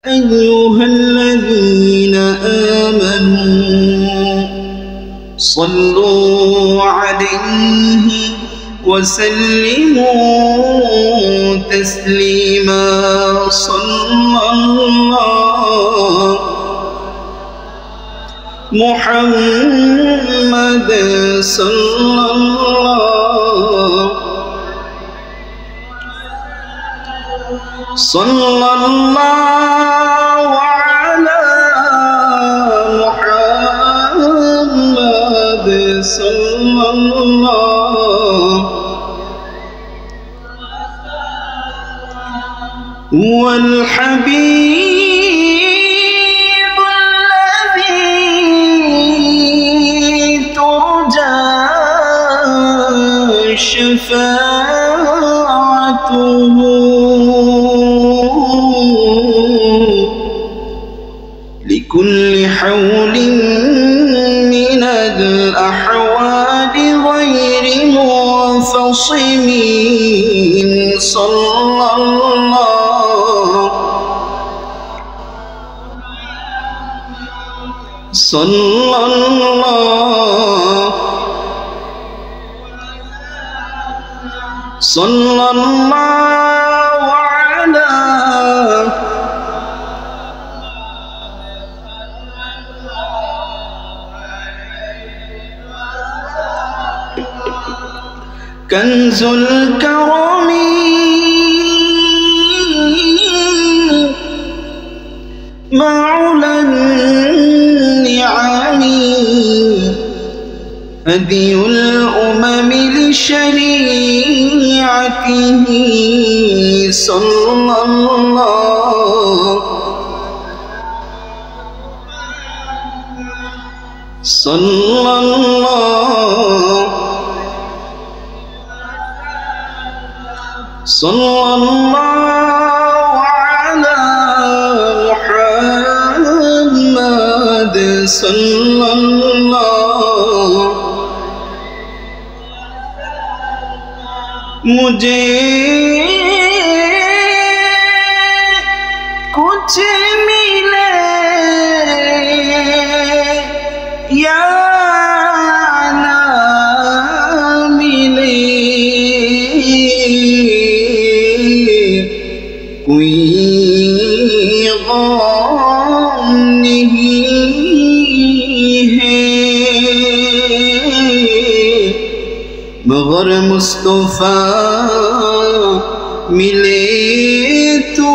أيها الذين آمنوا صلوا عليه وسلموا تسليما صلى الله محمد صلى الله على محمد صلى الله هو الحبيب الذي ترجى شفاعته لكل حول من الأحوال غير منفصم صلى الله على كنز الكرم معلى النعم هدي الأمم لشريعته صلى الله على محمد صلى الله मुझे कुछ मिले या ना मिले कोई गम नहीं है मगर मुस्तफा मिले तो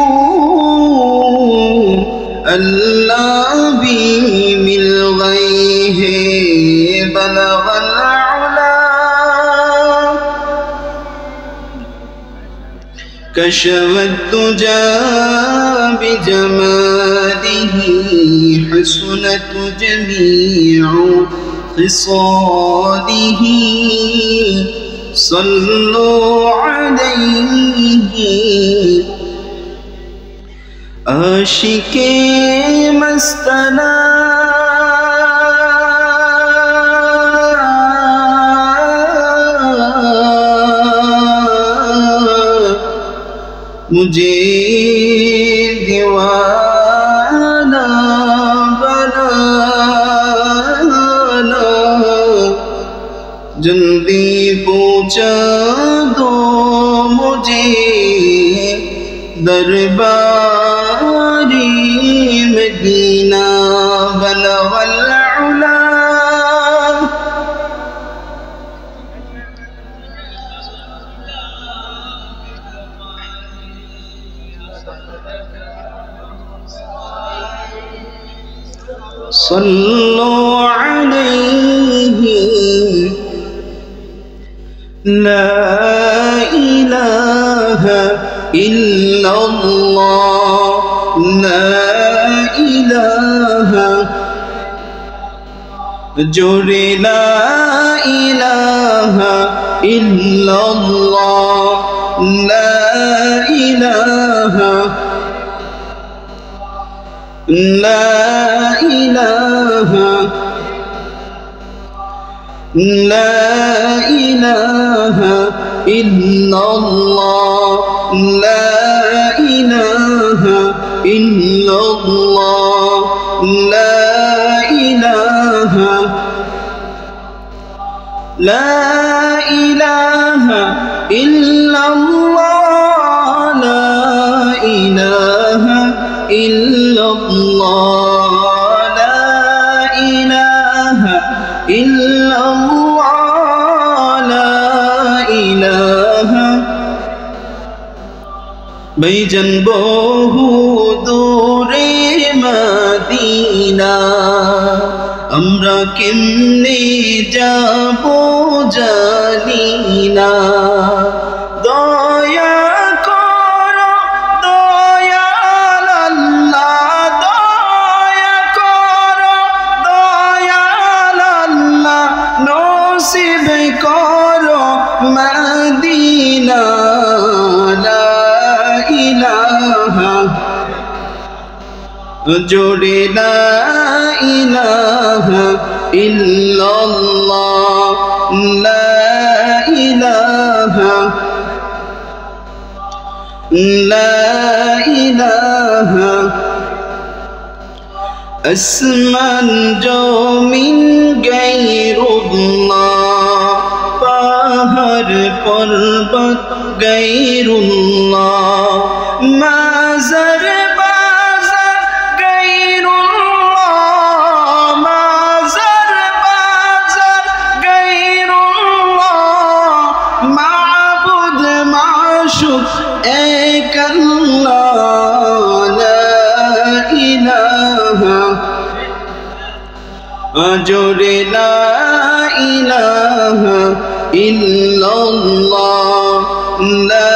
अल्लाह भी मिल गए हैं बलगल उला कशवत तुजा बिजमालिह हसनत जमीउ खिसालिह सल्लु अलैहि आशिके मस्तना मुझे दीवाना बनाना जल्दी पहुँचा दो मुझे दरबारी मदीना बलगल उला सल्लु अलैहि ला इलाहा इल्लल्लाह ला इलाहा जोरे ला इलाहा इल्लल्लाह ला इलाहा ला इलाहा ला इलाहा इल्लल्लाह ला इलाहा illallah, la ilaha, la ilaha illallah, la ilaha illallah, la ilaha illallah, la ilaha। ভাইজান বহু দূরে মদিনা, আমরা কেমনে যাব জানি না। দয়া করো দয়াল আল্লাহ, দয়া করো দয়াল আল্লাহ, নসিব করো মদিনা। লা ইলাহা জোরে লা ইলাহা ইল্লাল্লাহ, লা ইলাহা, লা ইলাহা। আসমান জমিন গায়রুল্লাহ, পাহাড় পর্বত গায়রুল্লাহ, মাজার বাজার গায়রুল্লাহ, মাজার বাজার গায়রুল্লাহ, মাবুদ মাশুক এক আল্লাহ। লা ইলাহা জোরে লা ইলাহা ইল্লাল্লাহ, লা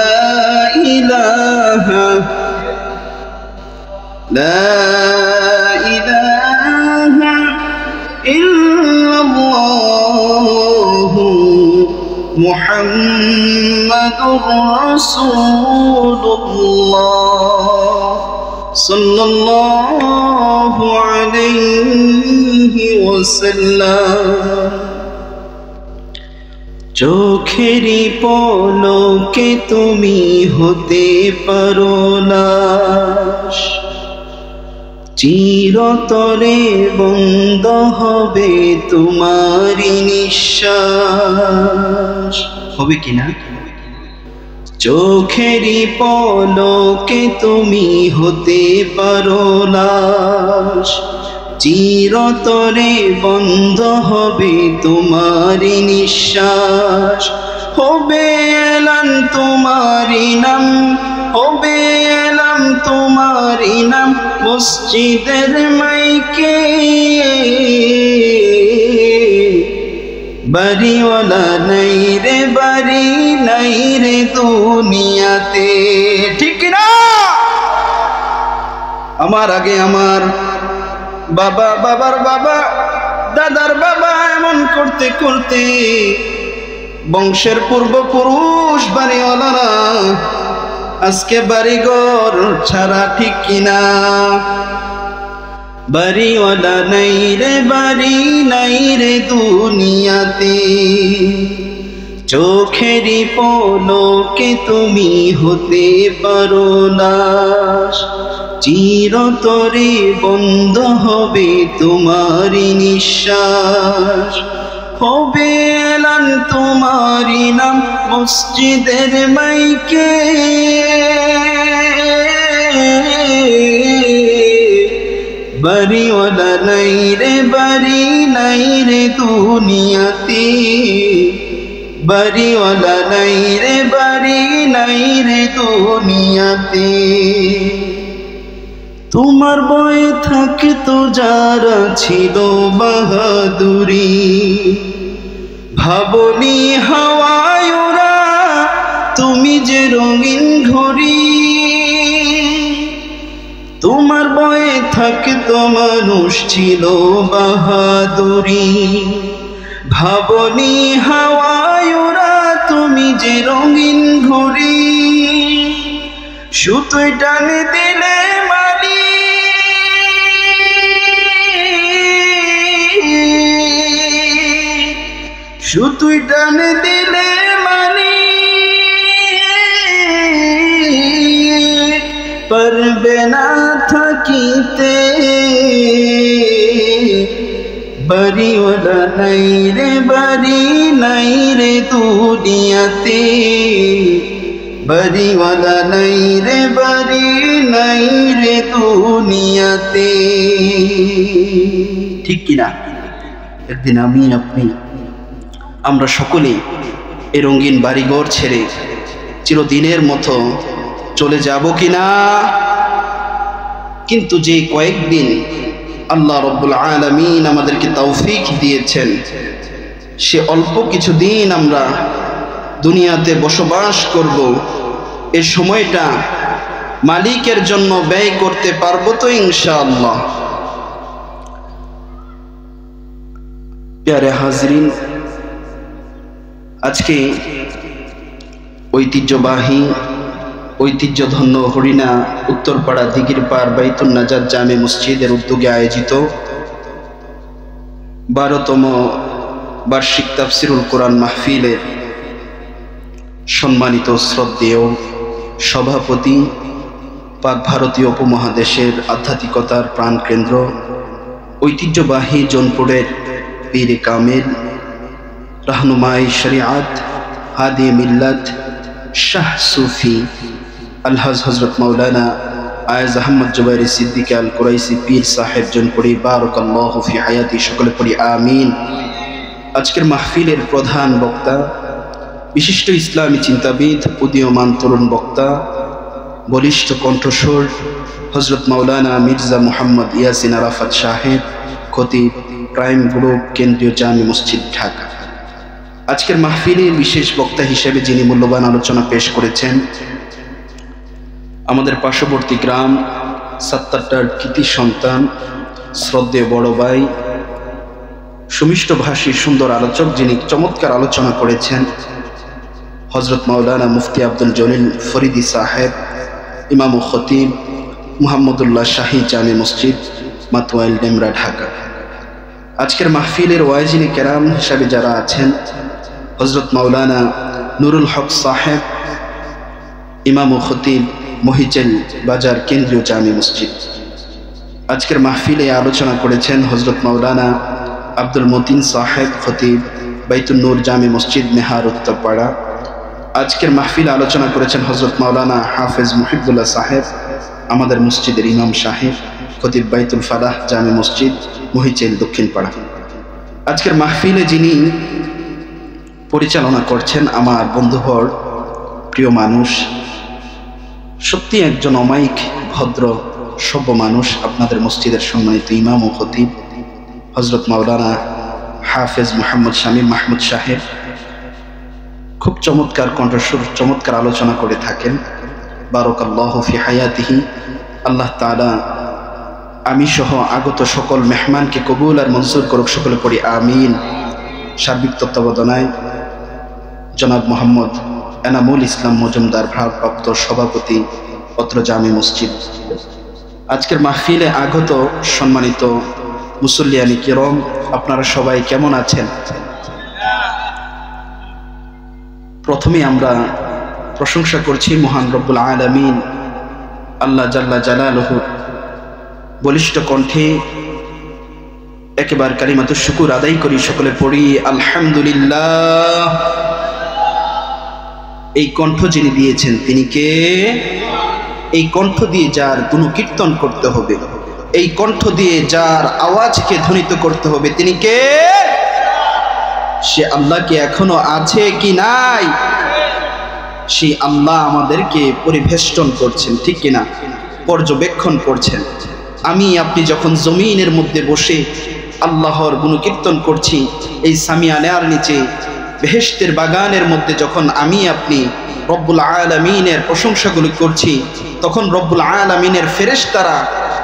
ইলাহা, লা ইলাহা ইল্লাল্লাহ, মুহাম্মাদুর রাসূলুল্লাহ সাল্লাল্লাহু আলাইহি ওয়াসাল্লাম। চোখেরই পলকে তুমি হতে পারো লাশ, চিরতরে বন্ধ হবে তোমারই নিঃশ্বাস। হবে কিনা? চোখেরই পলকে তুমি হতে পারো লাশ, চিরতরে বন্ধ হবে তোমারই নিঃশ্বাস। হবে এলান তোমারই নাম, হবে এলাম তোমারই নাম মসজিদের মাইকে। বাড়িওয়ালা নাই রে বাড়ি নাই রে দুনিয়াতে, ঠিক না? আমার আগে আমার বাবা, বাবার বাবা, দাদার বাবা এমন করতে করতে বংশের পূর্বপুরুষ বাড়িওয়ালারা আজকে বাড়িঘর ছাড়া, ঠিক কিনা? বাড়িওয়ালা নাই রে বাড়ি নাই রে দুনিয়াতে। চোখেরই পলকে তুমি হতে পারো লাশ, চিরতরে বন্ধ হবে তোমারই নিঃশ্বাস। হবে এলান তোমারই নাম মসজিদের মাইকে। বাড়িওয়ালা নাই রে বাড়ি নাই রে দুনিয়াতে, বাড়িওয়ালা নাই রে বাড়ি নাই রে দুনিয়াতে। তোমার বয়ে থাকতো যারা ছিল বাহাদুরি, ভাবনি হাওয়ায় ওরা তুমি যে রঙিন ঘড়ি। তোমার বয়ে থাকতো মানুষ ছিল বাহাদুরি, ভাবনি হাওয়ায় ওরা তুমি যে রঙিন ঘড়ি। সুতোয় টানে দিলে মালি, সুতোয় টানে দিলে মালি, পারবে না থাকিতে বাড়িওয়ালা নাই রে বাড়ি নাই রে দুনিয়াতে বাড়িওয়ালা নাই রে বাড়ি নাই রে দুনিয়াতে। ঠিক কিনা? একদিন আমি আপনি আমরা সকলে এই রঙিন বাড়িঘর ছেড়ে চিরদিনের মতো চলে যাব কিনা? কিন্তু যে কয়েকদিন আল্লাহ রব্বুল আলামিন আমাদেরকে তৌফিক দিয়েছেন, সে অল্প কিছুদিন আমরা দুনিয়াতে বসবাস করব, এ সময়টা মালিকের জন্য ব্যয় করতে পারবো তো ইনশাআল্লাহ? প্যারে হাজরিন, আজকে ঐতিহ্যধন্য হরিণা উত্তরপাড়া দিঘিরপাড় বাইতুন নাজাত জামে মসজিদের উদ্যোগে আয়োজিত 12তম বার্ষিক তাফসিরুল কোরআন মাহফিলের সম্মানিত শ্রদ্ধেয় সভাপতি, পাক ভারতীয় উপমহাদেশের আধ্যাত্মিকতার প্রাণকেন্দ্র ঐতিহ্যবাহী জৌনপুরের পীরে কামেল, রাহনুমাই শরিয়াত, হাদি মিল্লাত, শাহ সুফি আলহাজ হজরত মাওলানা আয়েজ আহমদ জুবাইরি সিদ্দিক আল কুরাইসি পীর সাহেব জৌনপুরি বারাকাল্লাহু ফি হায়াতি, সকলে পড়ি আমিন। আজকের মাহফিলের প্রধান বক্তা, বিশিষ্ট ইসলামী চিন্তাবিদ, উদীয়মান তরুণ বক্তা, বলিষ্ঠ কণ্ঠস্বর হজরত মাওলানা মির্জা মুহাম্মদ ইয়াসিন আরাফাত সাহেব, খতিব, প্রাইম গ্রুপ, কেন্দ্রীয় জামে মসজিদ, ঢাকা। আজকের মাহফিলের বিশেষ বক্তা হিসেবে যিনি মূল্যবান আলোচনা পেশ করেছেন, আমাদের পার্শ্ববর্তী গ্রাম সাত্তারটার কৃতি সন্তান, শ্রদ্ধেয় বড় ভাই, সুমিষ্ট ভাষী সুন্দর আলোচক, যিনি চমৎকার আলোচনা করেছেন, হজরত মাওলানা মুফতি আব্দুল জলিল ফরিদি সাহেব, ইমাম ও খতিব, মুহাম্মদুল্লাহ শাহী জামে মসজিদ, মাতওয়াইল, ডেমরা, ঢাকা। আজকের মাহফিলের ওয়াইজিনে কেরাম হিসাবে যারা আছেন, হজরত মাওলানা নুরুল হক সাহেব, ইমাম ও খতিব, মহিচেল বাজার কেন্দ্রীয় জামে মসজিদ। আজকের মাহফিলে আলোচনা করেছেন হজরত মাওলানা আব্দুল মতিন সাহেব, খতিব, বাইতুন নূর জামে মসজিদ, মেহার, উত্তরপাড়া। আজকের মাহফিলে আলোচনা করেছেন হজরত মাওলানা হাফেজ মুহিবুল্লাহ সাহেব, আমাদের মসজিদের ইমাম সাহেব, খতিব, বাইতুল ফালাহ জামে মসজিদ, মহিচেল, দক্ষিণপাড়া। আজকের মাহফিলে যিনি পরিচালনা করছেন, আমার বন্ধুবর, প্রিয় মানুষ, সত্যি একজন অমায়িক ভদ্র সভ্য মানুষ, আপনাদের মসজিদের সম্মানিত ইমাম ও খতিব হজরত মাওলানা হাফেজ মোহাম্মদ শামীম মাহমুদ সাহেব। খুব চমৎকার কণ্ঠস্বর, চমৎকার আলোচনা করে থাকেন। বারাকাল্লাহু ফি হায়াতিহি। আল্লাহ তাআলা আমি সহ আগত সকল মেহমানকে কবুল আর মঞ্জুর করুক, সকলে পড়ি আমিন। সার্বিক তত্ত্বাবধানায় জনাব মোহাম্মদ এনামুল ইসলাম মজুমদার, ভারপ্রাপ্ত সভাপতি, অত্র জামে মসজিদ। আজকের মাহফিলে আগত সম্মানিত মুসল্লিয়ানি কিরম, আপনারা সবাই কেমন আছেন? প্রথমে আমরা প্রশংসা করছি মহান রব্বুল আলামিন আল্লাহ জাল্লা জালালুহু, বলিষ্ঠ কণ্ঠে একেবারে কালিমাতুশ শুকুর আদায় করি, সকলে পড়ি আলহামদুলিল্লাহ। এই কণ্ঠ যিনি দিয়েছেন তিনি কে? এই কণ্ঠ দিয়ে যার গুণকীর্তন করতে হবে, এই কণ্ঠ দিয়ে যার আওয়াজকে ধ্বনিত করতে হবে, তিনি কে? সে আল্লাহ কি এখনো আছে কি নাই? সেই আল্লাহ আমাদেরকে পরিবেষ্টন করছেন, ঠিক কিনা? পর্যবেক্ষণ করছেন। আমি আপনি যখন জমিনের মধ্যে বসে আল্লাহর গুণকীর্তন করছি, এই সামিয়ানার নিচে বেহেশতের বাগানের মধ্যে যখন আমি আপনি রব্বুল আলামিনের প্রশংসাগুলি করছি, তখন রব্বুল আলামিনের ফেরেশতারা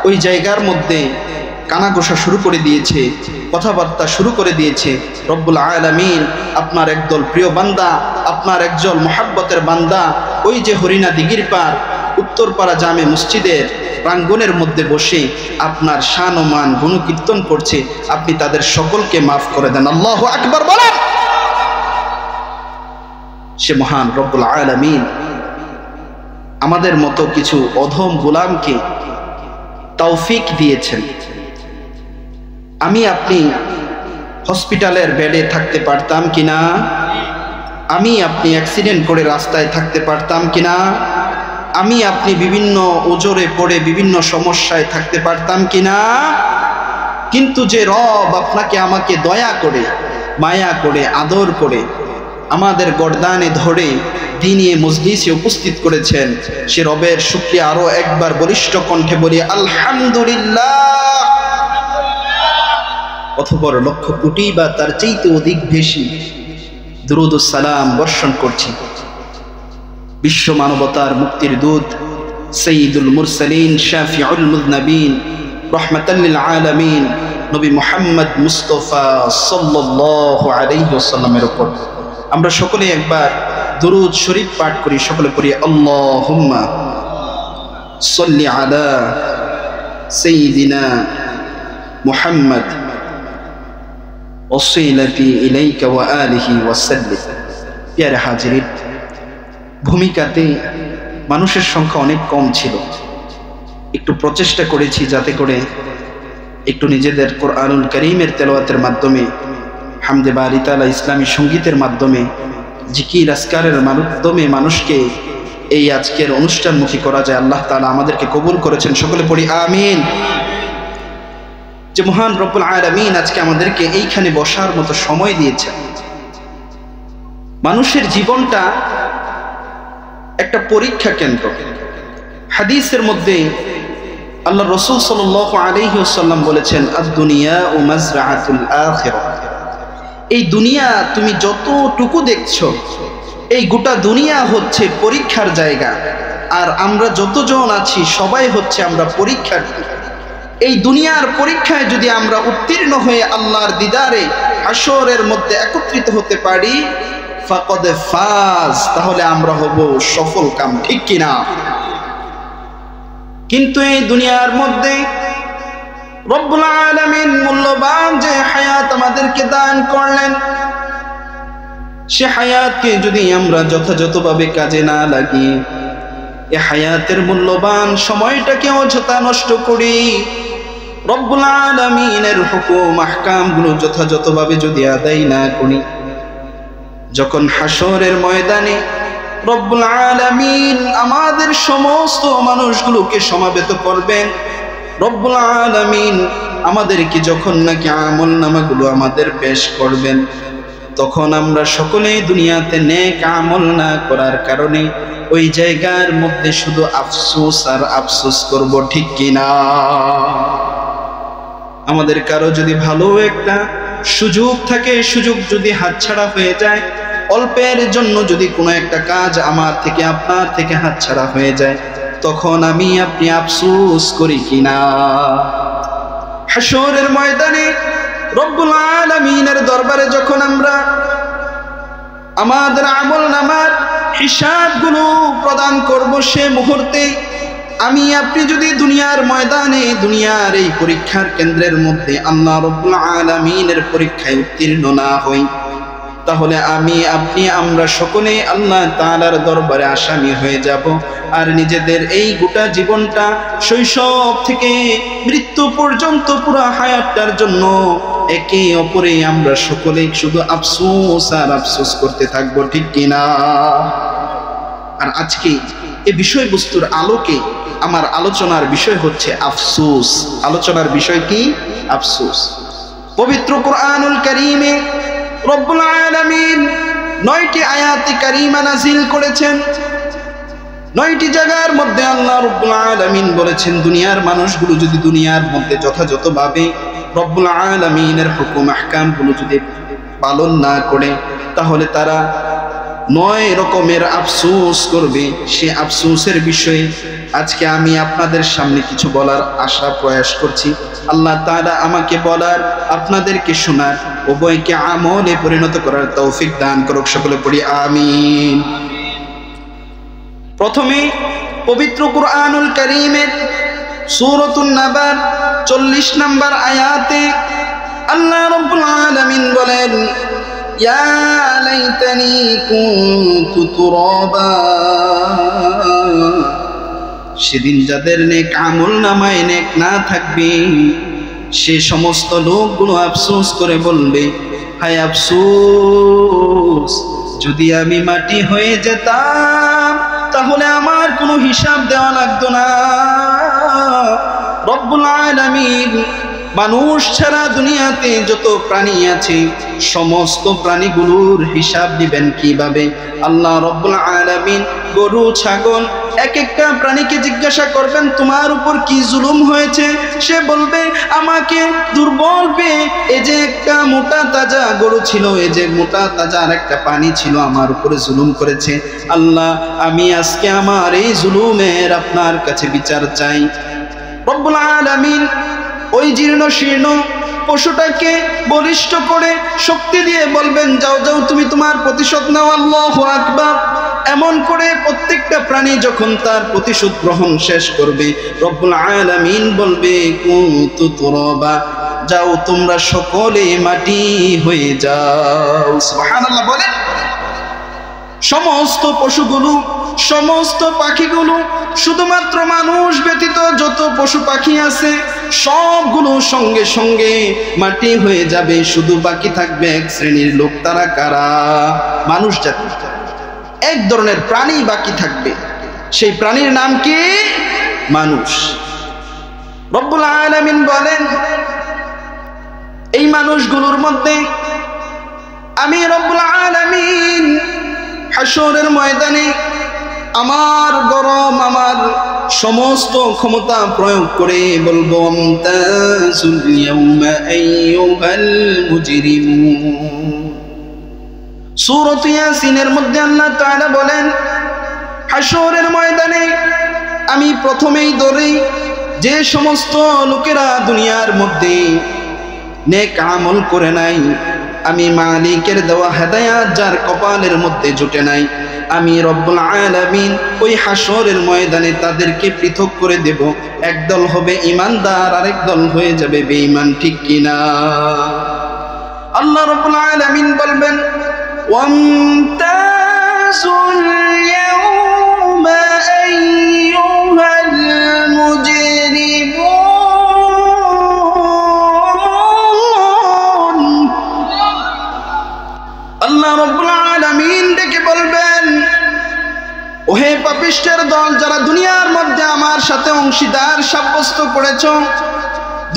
ওই জায়গার মধ্যে কানাঘোষা শুরু করে দিয়েছে, কথাবার্তা শুরু করে দিয়েছে। রব্বুল আলামিন আপনার একদল প্রিয় বান্দা, আপনার একজন মহাব্বতের বান্দা ওই যে হরিণা দিঘির পার উত্তরপাড়া জামে মসজিদের প্রাঙ্গণের মধ্যে বসে আপনার শান ও মান গুণকীর্তন করছে, আপনি তাদের সকলকে মাফ করে দেন। আল্লাহু আকবার বলেন। সে মহান রব্বুল আলামিন আমাদের মতো কিছু অধম গোলামকে তৌফিক দিয়েছেন। আমি আপনি হসপিটালের বেডে থাকতে পারতাম কিনা? আমি আপনি অ্যাক্সিডেন্ট করে রাস্তায় থাকতে পারতাম কিনা? আমি আপনি বিভিন্ন ওজরে পড়ে বিভিন্ন সমস্যায় থাকতে পারতাম কিনা? কিন্তু যে রব আপনাকে আমাকে দয়া করে, মায়া করে, আদর করে আমাদের গর্দানে ধরে দ্বীনি মজলিসে উপস্থিত করেছেন, সে রবের শুকরিয়া আরো একবার বলিষ্ঠ কণ্ঠে বলি আলহামদুলিল্লাহ। অথবা লক্ষ কোটি বা তার চাইতে অধিক বেশি দুরূদ ও সালাম বর্ষণ করছি বিশ্ব মানবতার মুক্তির দূত সাইয়্যিদুল মুরসালিন শাফিউল মুযনিবিন রাহমাতাল লিল আলামিন নবী মুহাম্মদ মুস্তাফা সাল্লাল্লাহু আলাইহি ওয়াসাল্লামের উপর আমরা সকলে একবার দুরূদ শরীফ পাঠ করি। সকলে পড়ি আল্লাহুম্মা সাল্লি আলা সাইয়্যিদিনা মুহাম্মদ ওয়াসিলাতি ইলাইকা ওয়া আলিহি ওয়াসাল্লিম। প্যারে হাজিরিন, ভূমিকাতে মানুষের সংখ্যা অনেক কম ছিল। একটু প্রচেষ্টা করেছি যাতে করে একটু নিজেদের কোরআনুল কারীমের তেলাওয়াতের মাধ্যমে, হামদে বারি তাআলা ইসলামী সঙ্গীতের মাধ্যমে, জিকির আজকারের মাধ্যমে মানুষকে এই আজকের অনুষ্ঠানমুখী করা যায়। আল্লাহ তাআলা আমাদেরকে কবুল করেছেন। সকলে পড়ি আমিন। যে মহান রব্বুল আলামিন আজকে আমাদেরকে এইখানে বসার মতো সময় দিয়েছেন। মানুষের জীবনটা একটা পরীক্ষা কেন্দ্র। হাদিসের মধ্যে আল্লাহ রাসূল সাল্লাল্লাহু আলাইহি ওয়াসাল্লাম বলেছেন, আদ-দুনিয়া ও মাজরাআতুল আখিরাহ। এই দুনিয়া তুমি যতটুকু দেখছো, এই গোটা দুনিয়া হচ্ছে পরীক্ষার জায়গা। আর আমরা যতজন আছি সবাই হচ্ছে আমরা পরীক্ষার্থী। এই দুনিয়ার পরীক্ষায় যদি আমরা উত্তীর্ণ হয়ে আল্লাহর দিদারে হাশরের মধ্যে একত্রিত হতে পারি, ফাকাদ ফাজ, তাহলে আমরা হব সফল কাম, ঠিক কিনা? কিন্তু এই দুনিয়ার মধ্যে রব্বুল আলামিন মূল্যবান যে হায়াত আমাদেরকে দান করলেন, সে হায়াতকে যদি আমরা যথাযথভাবে কাজে না লাগিয়ে এ হায়াতের মূল্যবান সময়টাকে অযথা নষ্ট করি, রব্বুল আলামিনের হুকুম আহকামগুলো যথাযথভাবে যদি আদায় না করি, যখন হাশরের ময়দানে রব্বুল আলামিন আমাদের সমস্ত মানুষগুলোকে সমাবেত করবেন, রব্বুল আলামিন আমাদেরকে যখন নাকি আমল নামাগুলো আমাদের পেশ করবেন, তখন আমরা সকলেই দুনিয়াতে নেক আমল না করার কারণে ওই জায়গার মধ্যে শুধু আফসোস আর আফসোস করব, ঠিক কিনা? আমাদের কারো যদি ভালো একটা সুযোগ থাকে, সুযোগ যদি হাতছাড়া হয়ে যায়, অল্পের জন্য যদি কোনো একটা কাজ আমার থেকে আপনার থেকে হাতছাড়া হয়ে যায়, তখন আমি আপনি আফসোস করি কিনা? হাশরের ময়দানে রব্বুল আলামিনের দরবারে যখন আমরা আমাদের আমল নামার হিসাবগুলো প্রদান করব, সে মুহূর্তে আমি আপনি যদি দুনিয়ার ময়দানে, দুনিয়ার এই পরীক্ষার কেন্দ্রের মধ্যে আল্লাহ রব্বুল আলামিনের পরীক্ষায় উত্তীর্ণ না হই, তাহলে আমি আপনি আমরা সকলে আল্লাহ তাআলার দরবারে আসামি হয়ে যাব। আর নিজেদের এই গোটা জীবনটা শৈশব থেকে মৃত্যু পর্যন্ত পুরো হায়াতটার জন্য একে অপরে আমরা সকলে শুধু আফসোস আর আফসোস করতে থাকবো, ঠিক কিনা? আর আজকে এই বিষয়বস্তুর আলোকে আমার আলোচনার বিষয় হচ্ছে আফসোস। আলোচনার বিষয় কি? আফসোস। পবিত্র কোরআনুল কারীমে রব্বুল আলামিন 9টি আয়াতে কারিমা নাযিল করেছেন। 9টি জায়গার মধ্যে আল্লাহ রব্বুল আলামিন বলেছেন, দুনিয়ার মানুষগুলো যদি দুনিয়ার মধ্যে যথাযথভাবে রব্বুল আলামিনের হুকুম আহকামগুলো যদি পালন না করে, তাহলে তারা 9 রকমের আফসোস করবে। সে আফসোসের বিষয়ে আজকে আমি আপনাদের সামনে কিছু বলার আশা প্রয়াস করছি। আল্লাহ তাআলা আমাকে বলার, আপনাদেরকে শোনার, উভয়কে আমলে পরিণত করার তৌফিক দান করুক। সকলে পড়ি আমিন। প্রথমে পবিত্র কুরআনুল কারীমের সূরাতুন নাবার 40 নম্বর আয়াতে আল্লাহ রাব্বুল আলামিন বলেন, ইয়া লাইতানি কুনতু তুরাবা। সেদিন যাদের নেক আমল নামায় নেক না থাকবে সে সমস্ত লোকগুলো আফসোস করে বলবে, হায় আফসোস, যদি আমি মাটি হয়ে যেতাম তাহলে আমার কোনো হিসাব দেওয়া লাগতো না। রব্বুল আলামিন মানুষ ছাড়া দুনিয়াতে যত প্রাণী আছে সমস্ত প্রাণীগুলোর হিসাব দিবেন কিভাবে? আল্লাহ রব্বুল আলামিন গরু ছাগল এক একটা প্রাণীকে জিজ্ঞাসা করবেন, তোমার উপর কি জুলুম হয়েছে? সে বলবে, আমাকে দুর্বল পেয়ে এই যে একটা মোটা তাজা গরু ছিল, এই যে মোটা তাজা আর একটা পানি ছিল, আমার উপরে জুলুম করেছে। আল্লাহ, আমি আজকে আমার এই জুলুমের আপনার কাছে বিচার চাই। রব্বুল আলামিন ওই জীর্ণ শীর্ণ পশুটাকে বলিষ্ঠ করে শক্তি দিয়ে বলবেন, যাও যাও, তুমি তোমার প্রতিশোধ নাও। আল্লাহু আকবার। এমন করে প্রত্যেকটা প্রাণী যখন তার প্রতিশোধ গ্রহণ শেষ করবে, রব্বুল আলামিন বলবে, কুনতু তুরাবা, যাও তোমরা সকলে মাটি হয়ে যাও। সুবহানাল্লাহ বলেন। সমস্ত পশুগুলো, সমস্ত পাখিগুলো, শুধুমাত্র মানুষ ব্যতীত যত পশু পাখি আছে সবগুলো সঙ্গে সঙ্গে মাটি হয়ে যাবে। শুধু বাকি থাকবে এক শ্রেণীর লোক। তারা কারা? মানুষ জাতি। এক ধরনের প্রাণী বাকি থাকবে, সেই প্রাণীর নাম কি? মানুষ। রব্বুল আলামিন বলেন, এই মানুষগুলোর মধ্যে আমি রব্বুল আলামিন হাশরের ময়দানে আমার গরম, আমার সমস্ত ক্ষমতা প্রয়োগ করে বলবো, আমতাজুল ইয়াউমা আইয়ুহাল মুজরিমুন। সূরাত ইয়াসিনের মধ্যে আল্লাহ তাআলা বলেন, হাশরের ময়দানে আমি প্রথমেই ধরি যে সমস্ত লোকেরা দুনিয়ার মধ্যে নেক আমল করে নাই, আমি মালিকের দেওয়া হেদায়াত যার কপালের মধ্যে জুটে নাই, আমি রব্বুল আলামিন ওই হাশরের ময়দানে তাদেরকে পৃথক করে দেব। একদল হবে ঈমানদার, আরেক দল হয়ে যাবে বেঈমান। ঠিক কিনা? আল্লাহ রব্বুল আলামিন বলবেন, ওয়ামতাজুল ইয়াউমা আইয়ুহাল মুজরিমুন। আল্লাহ রব্বুল আলামিন ডেকে বলবেন, ওহে পাপিষ্টের দল, যারা দুনিয়ার মধ্যে আমার সাথে অংশীদার সাব্যস্ত করেছ,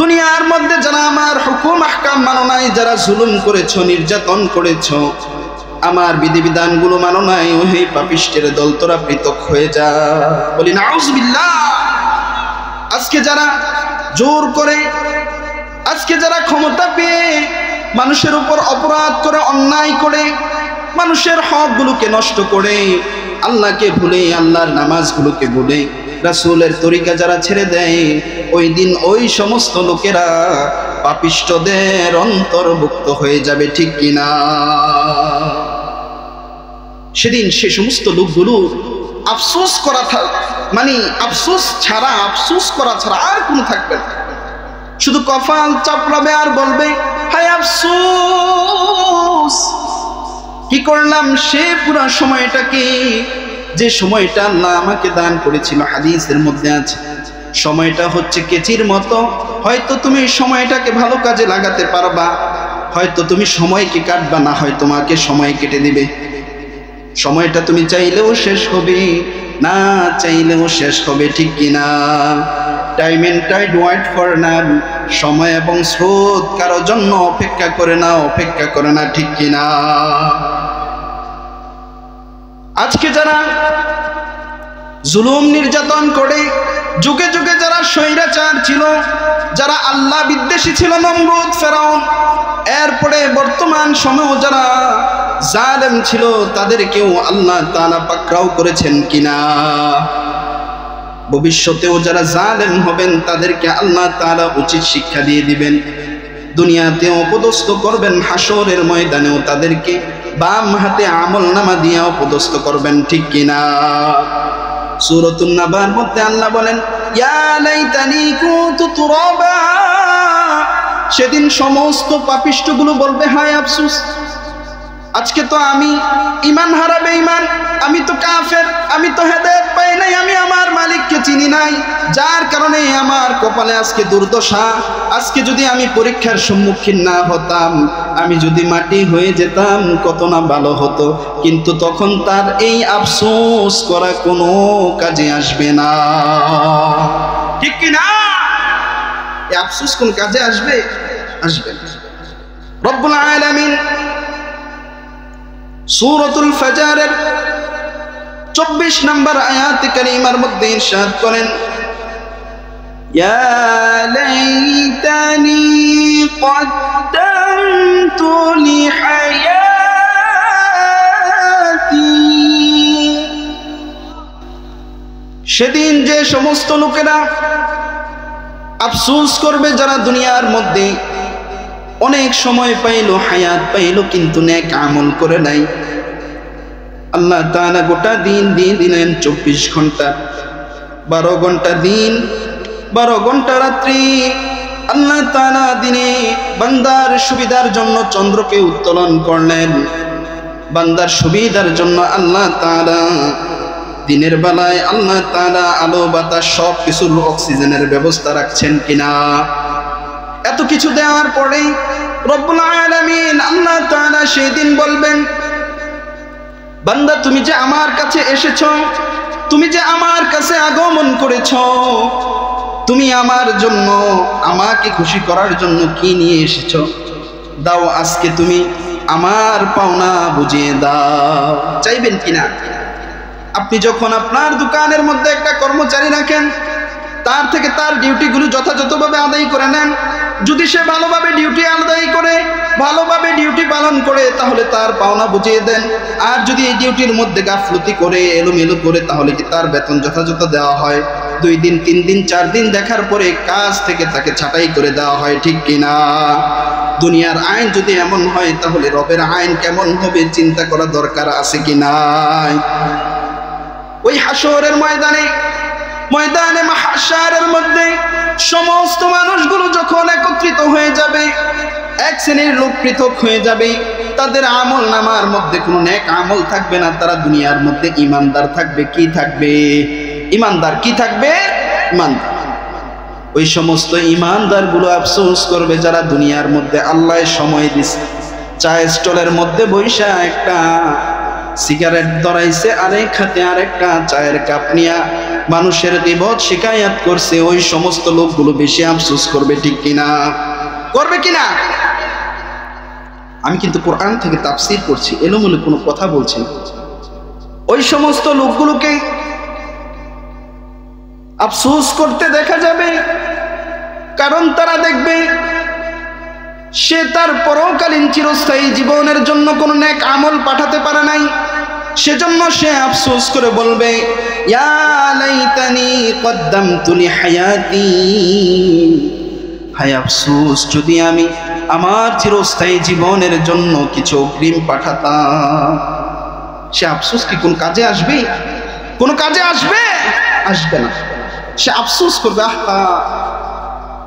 দুনিয়ার মধ্যে যারা আমার হুকুম আহকাম মানো নাই, যারা জুলুম করেছ, নির্যাতন করেছ, আমার বিধিবিধানগুলো মানো নাই, ওহে পাপিষ্টের দল, তোরা পৃথক হয়ে যা। বলি নাউজুবিল্লাহ। আজকে যারা জোর করে, আজকে যারা ক্ষমতা পেয়ে মানুষের উপর অপরাধ করে, অন্যায় করে, মানুষের হকগুলোকে নষ্ট করে, আল্লাহকে ভুলে, আল্লাহর নামাজগুলোকে ভুলে, রাসূলের তরিকা যারা ছেড়ে দেয়, ওই দিন ওই সমস্ত লোকেরা পাপিষ্ঠদের অন্তর্ভুক্ত হয়ে যাবে। ঠিক কিনা? সেদিন সে সমস্ত লোকগুলো আফসোস করা, মানে আফসোস ছাড়া, আফসোস করা ছাড়া আর কোনো থাকবে না। শুধু কপাল চাপড়াবে আর বলবে, হায় আফসোস, কি করলাম সে পুরা সময়টাকে, যে সময়টা আল্লাহ আমাকে দান করেছিল। হাদিসের মধ্যে আছে, সময়টা হচ্ছে কেচির মতো, হয়তো তুমি সময়টাকে ভালো কাজে লাগাতে পারবা, হয়তো তুমি সময়কে কাটবা, না হয় তোমাকে সময় কেটে দিবে। সময়টা তুমি চাইলেও শেষ হবে, না চাইলেও শেষ হবে। ঠিক কিনা? Time and tide wait for none. সময় এবং স্রোত কারো জন্য অপেক্ষা করে না, অপেক্ষা করে না। ঠিক কিনা? আজকে যারা জুলুম নির্যাতন করে, যুগে যুগে যারা স্বৈরাচার ছিল, যারা আল্লাহ বিদ্বেষী ছিল, নমরুদ, ফেরাউন, এরপরে বর্তমান সময়েও যারা জালেম ছিল, তাদেরকেও আল্লাহ তাআলা পাকড়াও করেছেন কিনা? ভবিষ্যতেও যারা জালেম হবেন তাদেরকে আল্লাহ তাআলা উচিত শিক্ষা দিয়ে দিবেন। দুনিয়াতেও অপদস্থ করবেন, হাশরের ময়দানেও তাদেরকে বাম হাতে আমলনামা দিয়ে অপদস্থ করবেন। ঠিক কিনা? সূরাতুন নাবার মধ্যে আল্লাহ বলেন, ইয়া লাইতানি কুনতু তুরাবা। সেদিন সমস্ত পাপিষ্ঠগুলো বলবে, হায় আফসোস, আজকে তো আমি ঈমান হারাবে ঈমান, আমি তো কাফের, আমি তো হেদায়েত পাই নাই, আমি আমার মালিককে চিনি নাই, যার কারণে আমার কপালে আজকে দুর্দশা। আজকে যদি আমি পরীক্ষার সম্মুখীন না হতাম, আমি যদি মাটি হয়ে যেতাম কত না ভালো হতো। কিন্তু তখন তার এই আফসোস করা কোনো কাজে আসবে না, ঠিক কি না? এই আফসোস কোন কাজে আসবে? আসবে না। রব্বুল আলামিন সূরাতুল ফাজরের 24 নম্বর আয়াতে কারিমার মধ্যে ইরশাদ করেন, ইয়া লাইতানি কদ্দামতু লিহায়াতি। সেদিন যে সমস্ত লোকেরা আফসোস করবে, যারা দুনিয়ার মধ্যে অনেক সময় পাইল, হায়াত পাইল, কিন্তু নেক আমল করে নাই। আল্লাহ তাআলা গোটা দিন দিলেন 24 ঘন্টা, 12 ঘন্টা দিন, 12 ঘন্টা রাত্রি। আল্লাহ তাআলা দিনে বান্দার সুবিধার জন্য চন্দ্রকে উত্তোলন করলেন, বান্দার সুবিধার জন্য আল্লাহ তাআলা দিনের বেলায় আল্লাহ তাআলা আলো বাতাস সব কিছুর অক্সিজেনের ব্যবস্থা রাখছেন কিনা? এত কিছু দেওয়ার পরে রব্বুল আলামিন আল্লাহ তাআলা সেদিন বলবেন, বান্দা তুমি যে আমার কাছে এসেছো, তুমি যে আমার কাছে আগমন করেছো, তুমি আমার জন্য, আমাকে খুশি করার জন্য কি নিয়ে এসেছো? দাও, আজকে তুমি আমার পাওনা বুঝিয়ে দাও। চাইবেন কিনা? আপনি যখন আপনার দোকানের মধ্যে একটা কর্মচারী রাখেন, তার থেকে তার ডিউটিগুলো যথাযথভাবে আদায় করে নেন। যদি সে ভালোভাবে ডিউটি আদায় করে, ভালোভাবে ডিউটি পালন করে, তাহলে তার পাওনা বুঝিয়ে দেন। আর যদি এই ডিউটির মধ্যে গাফলতি করে, এলোমেলো করে, তাহলে কি তার বেতন যথাযথ দেওয়া হয়? 2 দিন 3 দিন 4 দিন দেখার পরে কাজ থেকে তাকে ছাঁটাই করে দেওয়া হয়, ঠিক কিনা? দুনিয়ার আইন যদি এমন হয়, তাহলে রবের আইন কেমন হবে চিন্তা করা দরকার আছে কি নাই? ওই হাশরের ময়দানে মাহশারের মধ্যে সমস্ত মানুষগুলো যখন একত্রিত হয়ে যাবে, এক শ্রেণীর লোক পৃথক হয়ে যাবে, তাদের আমল নামার মধ্যে কোনো নেক আমল থাকবে না। তারা দুনিয়ার মধ্যে ঈমানদার থাকবে। কি থাকবে? ঈমানদার। কি থাকবে? ঈমানদার। ওই সমস্ত ঈমানদার গুলো আফসোস করবে যারা দুনিয়ার মধ্যে আল্লাহ সময় দিছে, চায়ের স্টলের মধ্যে বৈশা একটা সিগারেট ধরাইছে, আরেক হাতে আরেকটা চায়ের কাপ নিয়া মানুষের গীবত শিকায়াত করছে। ওই সমস্ত লোকগুলো বেশি আফসোস করবে, ঠিক কিনা? করবে কিনা? আমি কিন্তু কোরআন থেকে তাফসীর করছি, এলোমেলো কোনো কথা বলছি না। ওই সমস্ত লোকগুলোকে আফসোস করতে দেখা যাবে, কারণ তারা দেখবে সে তার পরকালীন চিরস্থায়ী জীবনের জন্য কোনো নেক আমল পাঠাতে পারে নাই। সেজন্য সে আফসোস করে বলবে, ইয়া লাইতানি কদ্দামতু লিহায়াতি। হায় আফসোস, যদি আমি আমার চিরস্থায়ী জীবনের জন্য কিছু অগ্রিম পাঠাতাম। সে আফসোস কি কোন কাজে আসবে? কোন কাজে আসবে? আসবে না। সে আফসোস করবে, আহা,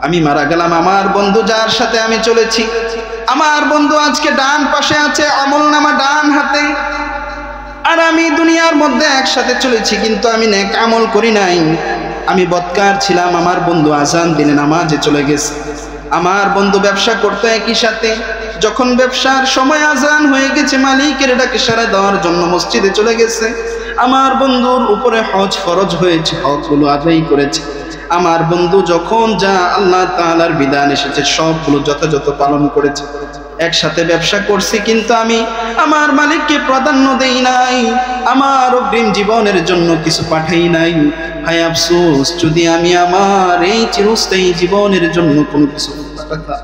আমি মারা গেলাম, আমার বন্ধু যার সাথে আমি চলেছি, আমার বন্ধু আজকে ডান পাশে আছে, আমলনামা ডান হাতে, আর আমি দুনিয়ার মধ্যে একসাথে চলেছি, কিন্তু আমি নেক আমল করি নাই, আমি বদকার ছিলাম। আমার বন্ধু আজান দিলে নামাজে চলে গেছে, আমার বন্ধু ব্যবসা করতে একই সাথে, যখন ব্যবসার সময় আজান হয়ে গেছে, মালিকের ডাকে সাড়া দেওয়ার জন্য মসজিদে চলে গেছে। আমার বন্ধুর উপরে হজ ফরজ হয়েছে, হজগুলো আদায় করেছে। আমার বন্ধু যখন যা আল্লাহ তাআলার বিধান এসেছে সবগুলো যথাযথ পালন করেছে। একসাথে ব্যবসা করছি, কিন্তু আমি আমার মালিককে প্রাধান্য দেই নাই, আমার অগ্রিম জীবনের জন্য কিছু পাঠাই নাই। হায় আফসোস, যদি আমি আমার এই চিরস্থায়ী জীবনের জন্য কোনো কিছু পাঠাতাম।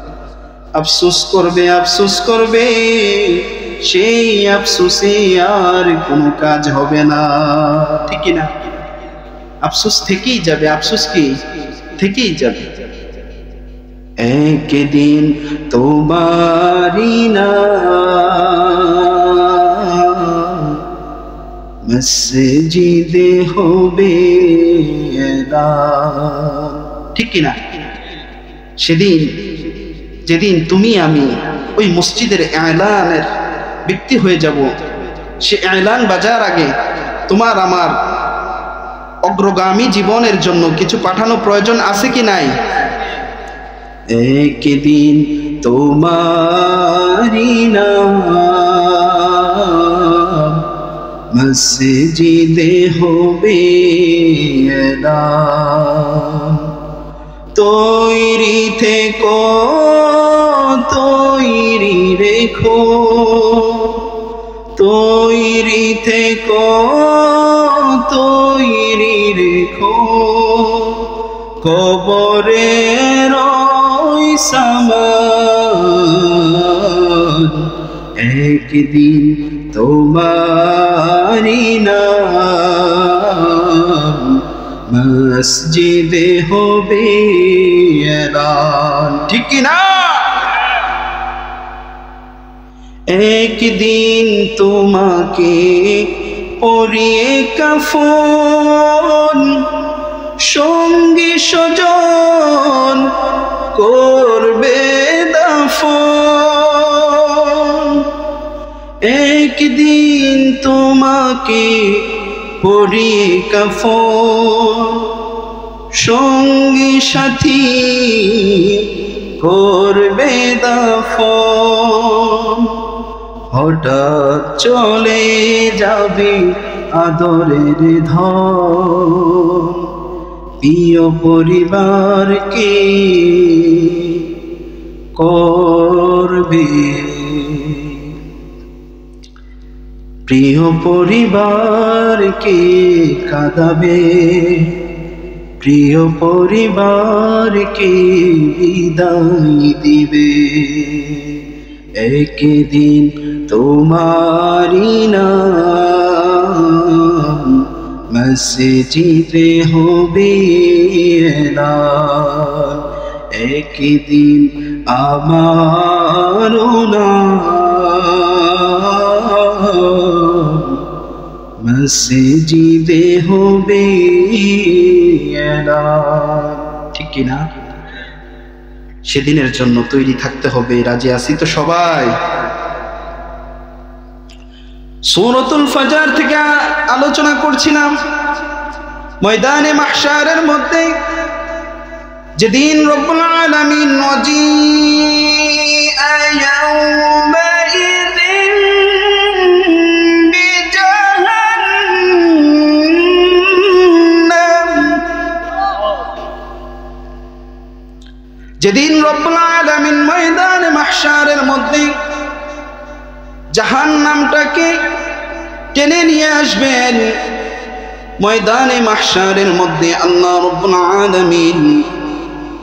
আফসোস করবে, আফসোস করবে, সেই আফসোসে আর কোনো কাজ হবে না, ঠিক না? আফসোস থেকেই যাবে, আফসোস কি থেকেই যাবে। একদিন তোমারি না মসজিদে হবে এলান, ঠিক কিনা? সেদিন যেদিন তুমি আমি ওই মসজিদের এলানের ব্যক্তি হয়ে যাব, সে এলান বাজার আগে তোমার আমার অগ্রগামী জীবনের জন্য কিছু পাঠানো প্রয়োজন আছে কি নাই? একদিন তোমারি নাম মসজিদে হবে এলান, তৈরি থেকো তৈরি রেখো, তৈরি থেকো তৈরি রেখো, কবরের সামান একদিন তোমারি নাম মসজিদে হবে এলান। ঠিক কিনা? একদিন তোমাকে পরিয়ে কাফন, সঙ্গী স্বজন করবে দাফন। একদিন তোমাকে পরিয়ে কাফন, সঙ্গী সাথী করবে দাফন। হঠাৎ চলে যাবে আদরের ধন, প্রিয় পরিবারকে করবে, প্রিয় পরিবারকে কাঁদাবে, প্রিয় পরিবারকে বিদায় দিবে। একদিন তোমারি নাম মসজিদে হবে এলান, একদিন আমার নাম মসজিদে হবে এলান। ঠিক কিনা? সেদিনের জন্য তৈরি থাকতে হবে। রাজি আছি তো সবাই? সূরাতুল ফাজর থেকে আলোচনা করছিলাম ময়দানে মাহশারের মধ্যে যেদিন রব্বুল আলামিন ওয়াজিআ ইয়াওমাইযিন বিজাহান্নাম, যেদিন রব্বুল আলামিন ময়দানে মাহশারের মধ্যে জাহান্নামটাকে টেনে নিয়ে আসবেন, ময়দানে মাহশারের মধ্যে আল্লাহ রব্বুল আলামিন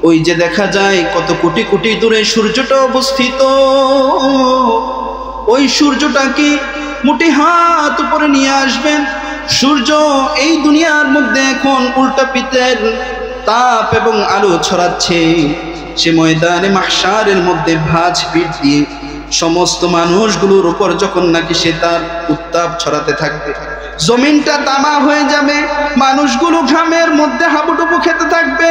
ওই যে দেখা যায় কত কোটি কোটি দূরে সূর্যটা অবস্থিত, ওই সূর্যটাকে মুঠি হাত উপরে নিয়ে আসবেন। সূর্য এই দুনিয়ার মধ্যে এখন উল্টা পিঠের তাপ এবং আলো ছড়াচ্ছে, সে ময়দানে মাহশারের মধ্যে ভাঁজ পিঠ দিয়ে সমস্ত মানুষগুলোর উপর যখন নাকি সে তার উত্তাপ ছড়াতে থাকবে, জমিনটা তামা হয়ে যাবে, মানুষগুলো ঘামের মধ্যে হাবুডুবু খেতে থাকবে,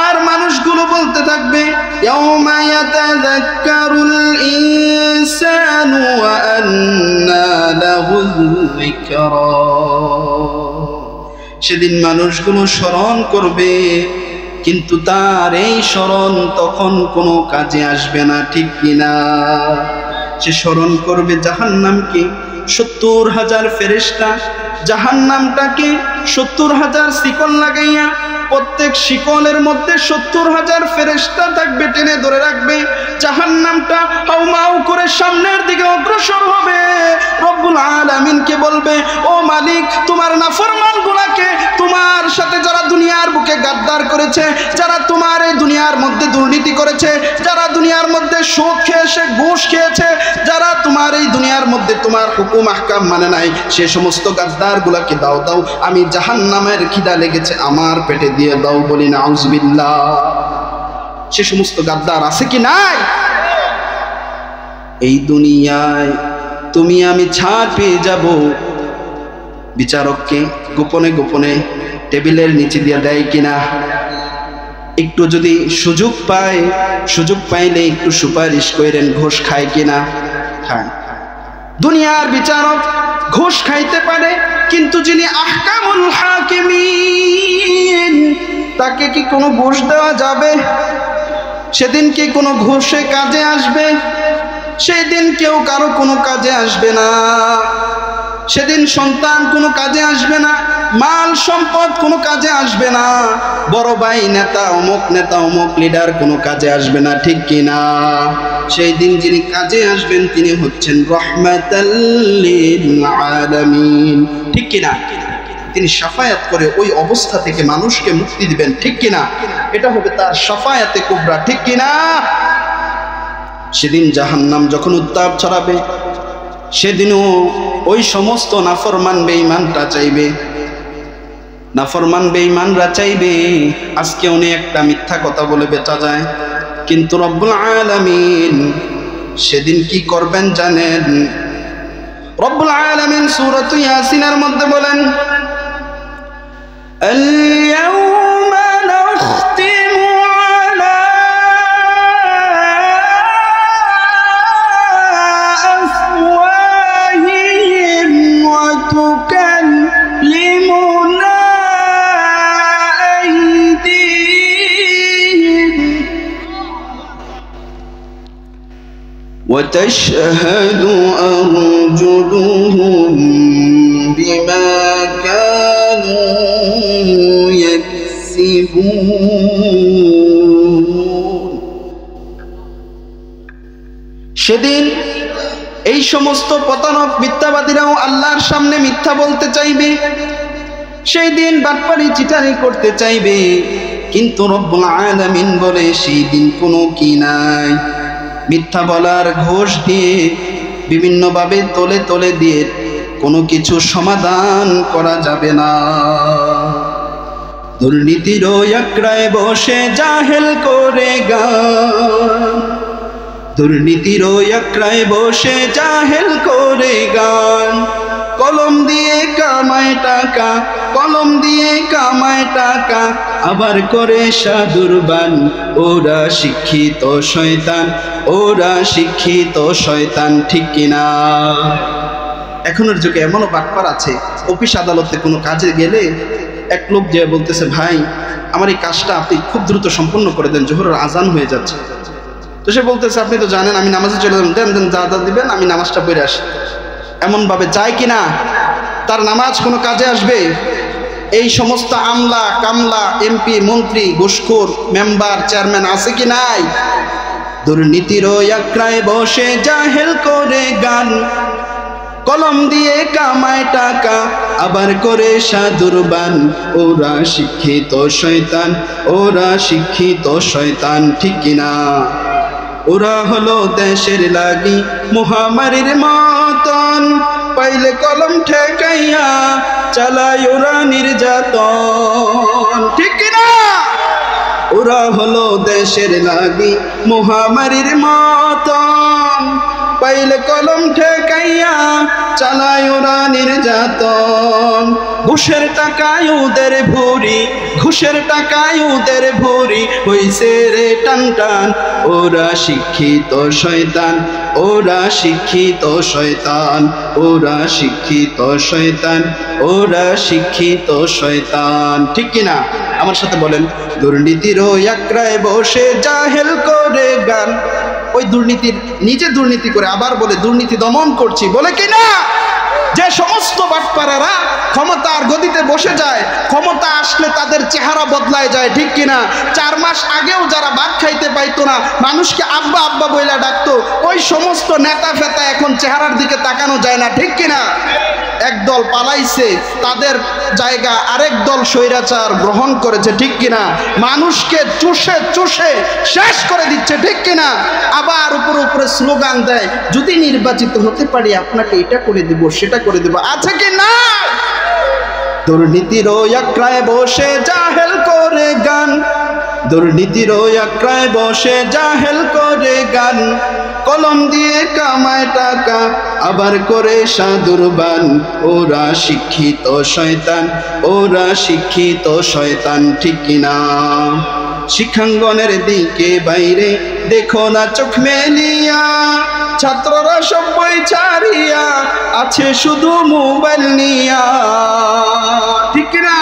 আর মানুষগুলো বলতে থাকবে ইয়াউমা ইয়াতাযাক্কারুল ইনসানু ওয়া আন্না লাহুল যিকরা। সেদিন মানুষগুলো স্মরণ করবে, কিন্তু তার এই স্মরণ তখন কোনো কাজে আসবে না। ঠিক কিনা? সে স্মরণ করবে জাহান্নামকে, ৭০,০০০ ফেরেশতা জাহান্নামটাকে ৭০,০০০ শিকল লাগাইয়া, প্রত্যেক শিকলের মধ্যে ৭০,০০০ ফেরেশতা থাকবে, টেনে ধরে রাখবে। জাহান্নামটা হাউমাউ করে সামনের দিকে অগ্রসর হবে, রব্বুল আলামিনকে বলবে, ও মালিক, তোমার নাফরমানগুলোকে, তোমার সাথে যারা দুনিয়ার বুকে গাদ্দার করেছে, যারা তোমার এই দুনিয়ার মধ্যে দুর্নীতি করেছে, যারা দুনিয়ার মধ্যে সুদ খেয়েছে, ঘুষ খেয়েছে, যারা তোমার এই দুনিয়ার মধ্যে তোমার হুকুম আহকাম মানে নাই, সে সমস্ত গাদ্দারগুলোকে দাও দাও, আমি জাহান্নামের খিদা লেগেছে, আমার পেটে দিয়ে দাও। বলি নাউজুবিল্লাহ। সে সমস্ত গাদ্দার আছে কি নাই? এই দুনিয়ায় তুমি আমি ছাড় পেয়ে যাব, বিচারককে গোপনে গোপনে টেবিলের নিচে দিয়ে দেয় কিনা, একটু যদি সুযোগ পায়, সুযোগ পাইলে একটু সুপারিশ করেন, ঘোষ খায় কিনা? খায়। দুনিয়ার বিচারক ঘুষ খাইতে পারে, কিন্তু যিনি আহকামুল হাকিমিন, তাকে কি কোনো ঘুষ দেওয়া যাবে? সেদিন কি কোনো ঘুষে কাজে আসবে? সেদিন কেউ কারো কোনো কাজে আসবে না। সেদিন সন্তান কোনো কাজে আসবে না, মাল সম্পদ কোনো কাজে আসবে না, বড় ভাই নেতা অমুক লিডার কোনো কাজে আসবে না, ঠিক কিনা? সেই দিন যিনি কাজে আসবেন তিনি হচ্ছেন রাহমাতাল লিল আলামিন, ঠিক কিনা? তিনি শাফায়াত করে ওই অবস্থা থেকে মানুষকে মুক্তি দিবেন, ঠিক কিনা? এটা হবে তার শাফায়াতে কুবরা, ঠিক কিনা? সেদিন জাহান্নাম যখন উত্তাপ ছড়াবে, সেদিনও ওই সমস্ত নাফরমান বেঈমানরা চাইবে, নাফরমান বেঈমানরা চাইবে আজকে অনেক একটা মিথ্যা কথা বলে বেঁচা যায়, কিন্তু রব্বুল আলামিন সেদিন কি করবেন জানেন? রব্বুল আলামিন সূরাত ইয়াসিনের মধ্যে বলেন, আল-ইয়াউমা নাখতিমু আলা আফওয়াহিহিম ওয়া তুকাল্লিমুনা আইদিহিম ওয়া তাশহাদু আরজুলুহুম বিমা কানু ইয়াকসিবুন। সেদিন এই সমস্ত প্রতারক মিথ্যাবাদীরাও আল্লাহর সামনে মিথ্যা বলতে চাইবে, সেই দিন বাটপারি চিটারি করতে চাইবে, কিন্তু রব্বুল আলামিন বলে সেই দিন কোনো কি নাই। মিথ্যা বলার ঘোষ দিয়ে বিভিন্নভাবে তলে তলে দিয়ে কোনো কিছু সমাধান করা যাবে না। দুর্নীতির আকড়ায় বসে জাহেল করে গান, দুর্নীতির আকড়ায় বসে জাহেল করে গান, কলম দিয়ে কামায় টাকা, কলম দিয়ে কামায় টাকা, আবার করে সাধুরবান, ওরা শিক্ষিত শয়তান, ওরা শিক্ষিত শয়তান, ঠিক কিনা? এখনের যুগে এমনও বাটপার আছে, অফিস আদালতে কোনো কাজে গেলে এক লোক যে বলতেছে, ভাই আমার এই কাজটা আপনি খুব দ্রুত সম্পন্ন করে দেন, জোহরের আজান হয়ে যাচ্ছে। তো সে বলতেছে, আপনি তো জানেন আমি নামাজে চলে যাবেন, দেন দেন যা যা দিবেন আমি নামাজটা পড়ে আসি। এমনভাবে যায় কিনা তার নামাজ কোনো কাজে আসবে? এই সমস্ত আমলা কামলা এমপি মন্ত্রী ঘুষখোর মেম্বার চেয়ারম্যান আছে কি নাই? দুর্নীতির আকড়ায় বসে জাহেল করে গান, কলম দিয়ে কামায় টাকা, আবার করে সাধুরবান, ওরা শিক্ষিত শয়তান, ওরা শিক্ষিত শয়তান, ঠিক কিনা? ওরা হলো দেশের লাগি মহামারীর মতন, পাইলে কলম ঠেকাইয়া চালায় ওরা নির্যাতন, ঠিক কিনা? ওরা হলো দেশের লাগি মহামারীর মতন, পাইলে কলম ঠেকাইয়া চালায় ওরা নির্যাতন। ঘুষের টাকায় ওদের ভুরি, ঘুষের টাকায় ওদের ভুরি, হইছে রে টান টান, ওরা শিক্ষিত শয়তান, ওরা শিক্ষিত শয়তান, ওরা শিক্ষিত শয়তান, ওরা শিক্ষিত শয়তান, ঠিক কিনা? আমার সাথে বলেন, দুর্নীতির আকড়ায় বসে জাহেল করে গান। ওই দুর্নীতির নিজে দুর্নীতি করে আবার বলে দুর্নীতি দমন করছি, বলে কিনা? যে সমস্ত বাটপাড়ারা ক্ষমতার গদিতে বসে যায়, ক্ষমতা আসলে তাদের চেহারা বদলায় যায়, ঠিক কিনা? 4 মাস আগেও যারা ভাত খাইতে পাইতো না, মানুষকে আব্বা আব্বা বইলা ডাকতো, ওই সমস্ত নেতা ফেতা এখন চেহারার দিকে তাকানো যায় না, ঠিক কিনা? একদল পালাইছে, তাদের জায়গা আরেক দল স্বৈরাচার গ্রহণ করেছে, ঠিক কিনা? মানুষকে চুষে চুষে শেষ করে দিচ্ছে, ঠিক কিনা? আবার উপরে উপরে স্লোগান দেয়, যদি নির্বাচিত হতে পারি আপনাকে এটা করে দেব সেটা করে দেব, আছে কি না? দুর্নীতির আকড়ায় বসে জাহেল করে গান, দুর্নীতির আকড়ায় বসে জাহেল করে গান, কলম দিয়ে কামায় টাকা, আবার করে সাধুরবান, ওরা শিক্ষিত শয়তান, ওরা শিক্ষিত শয়তান, ঠিক কিনা? শিক্ষাঙ্গনের দিকে বাইরে দেখো না চোখ মেলিয়া, ছাত্ররা সব বই ছাড়িয়া আছে শুধু মোবাইল নিয়া, ঠিক না?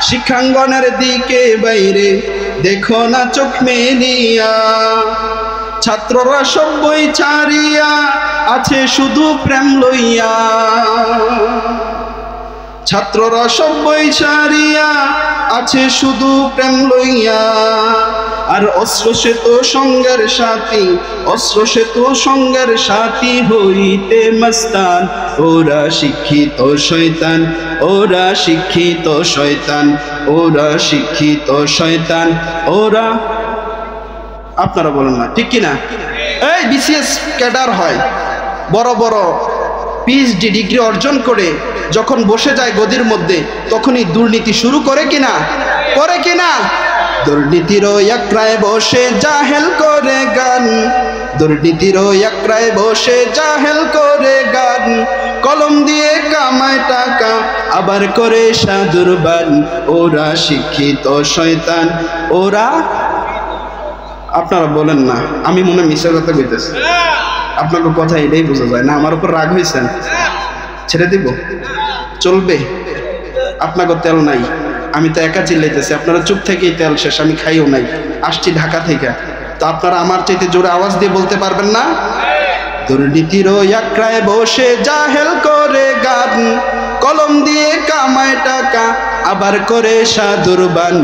শিক্ষাঙ্গনের দিকে বাইরে দেখো না চোখ মেলিয়া, ছাত্ররা সব বই ছাড়িয়া আছে শুধু প্রেম লইয়া, ছাত্ররা সব বই ছাড়িয়া আছে শুধু প্রেম লইয়া। আর অস্ত্র সে তো সঙ্গের সাথী, অস্ত্র সে তো সঙ্গের সাথী হইতে মস্তান, ওরা শিক্ষিত শয়তান, ওরা শিক্ষিত শয়তান, ওরা শিক্ষিত শয়তান, ওরা। আপনারা বলেন না ঠিক কিনা? এই বিসিএস ক্যাডার হয়, বড় বড় পিএইচডি ডিগ্রি অর্জন করে যখন বসে যায় গদির মধ্যে, তখনই দুর্নীতি শুরু করে কিনা? করে কিনা? দুর্নীতির একরায় বসে জাহেল করে গান, দুর্নীতির একরায় বসে জাহেল করে গান, কলম দিয়ে কামায় টাকা আবার করে সাধুর বান, ওরা শিক্ষিত শয়তান, ওরা। আপনারা বলেন না, আমি মনে মিশা কথা কইতেছি, আপনাকে কথা এটাই বোঝা যায় না। আমার উপর রাগ হয়েছেন, ছেড়ে দিব? চলবে? আপনাকে তেল নাই, আমি তো একা চিল্লাইতেছি, আপনারা চুপ থেকেই তেল শেষ, আমি খাইও নাই, আসছি ঢাকা থেকে। তো আপনারা আমার চাইতে জোরে আওয়াজ দিয়ে বলতে পারবেন না? দুর্নীতির একরায় বসে জাহেল করে গান, কলম দিয়ে কামায় টাকা আবার করে সাধুর বান,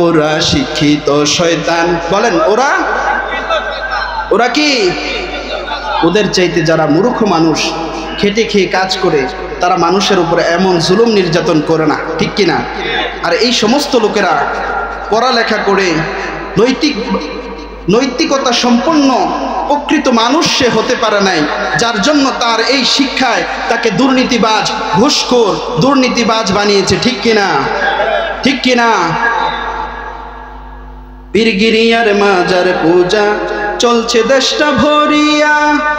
ওরা শিক্ষিত শয়তান। বলেন ওরা, ওরা কি? ওদের চাইতে যারা মূর্খ মানুষ, খেটে খেয়ে কাজ করে, তারা মানুষের উপরে এমন জুলুম নির্যাতন করে না, ঠিক কিনা? আর এই সমস্ত লোকেরা পড়ালেখা করে নৈতিকতা সম্পন্ন প্রকৃত মানুষ সে হতে পারে নাই, যার জন্য তার এই শিক্ষায় তাকে দুর্নীতিবাজ, ঘুষখোর, দুর্নীতিবাজ বানিয়েছে, ঠিক কিনা? ঠিক কিনা? পীরগিরিয়ার মাজার পূজা চলছে দেশটা ভরিয়া।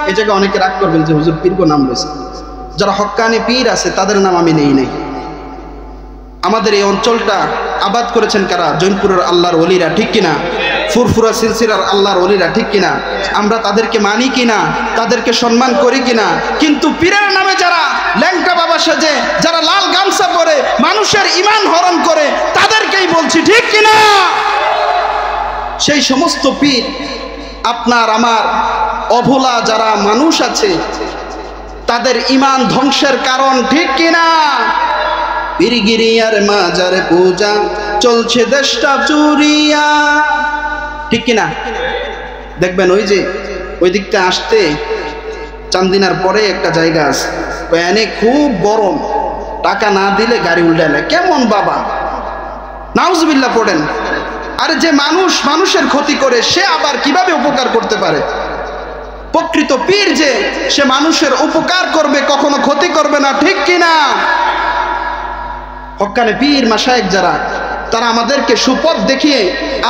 এই জায়গায় অনেকে রাগ করবেন যে হুজুর পীরগো নাম রয়েছে, যারা হক্কানি পীর আছে তাদের নাম আমি নেই নাই। আমাদের এই অঞ্চলটা আবাদ করেছেন কারা? জৈনপুরের আল্লাহর ওলিরা, ঠিক কিনা? ফুরফুরা সিলসিলার আল্লাহর ওলিরা, ঠিক কিনা? আমরা তাদেরকে মানি কিনা? তাদেরকে সম্মান করি কিনা? কিন্তু পীরের নামে যারা ল্যাংটা বাবা সেজে, যারা লাল গামছা পরে মানুষের ঈমান হরণ করে, তাদেরকেই বলছি, ঠিক কিনা? সেই সমস্ত পীর আপনার আমার অভোলা যারা মানুষ আছে তাদের ঈমান ধ্বংসের কারণ, ঠিক কিনা? পীরগিরিয়ার মাজার পূজা চলছে দেশটা চুরিয়া, ঠিক কিনা? দেখবেন ওই যে ওই দিকটা আসতে চান্দিনার পরে একটা জায়গা আছে, ওখানে খুব গরম, টাকা না দিলে গাড়ি উল্টালে। কেমন বাবা, নাউজুবিল্লাহ পড়েন। আর যে মানুষ মানুষের ক্ষতি করে, সে আবার কিভাবে উপকার করতে পারে? প্রকৃত পীর যে, সে মানুষের উপকার করবে, কখনো ক্ষতি করবে না, ঠিক কিনা? হক্কানে পীর মাশায়েখ যারা, তারা আমাদেরকে সুপথ দেখিয়ে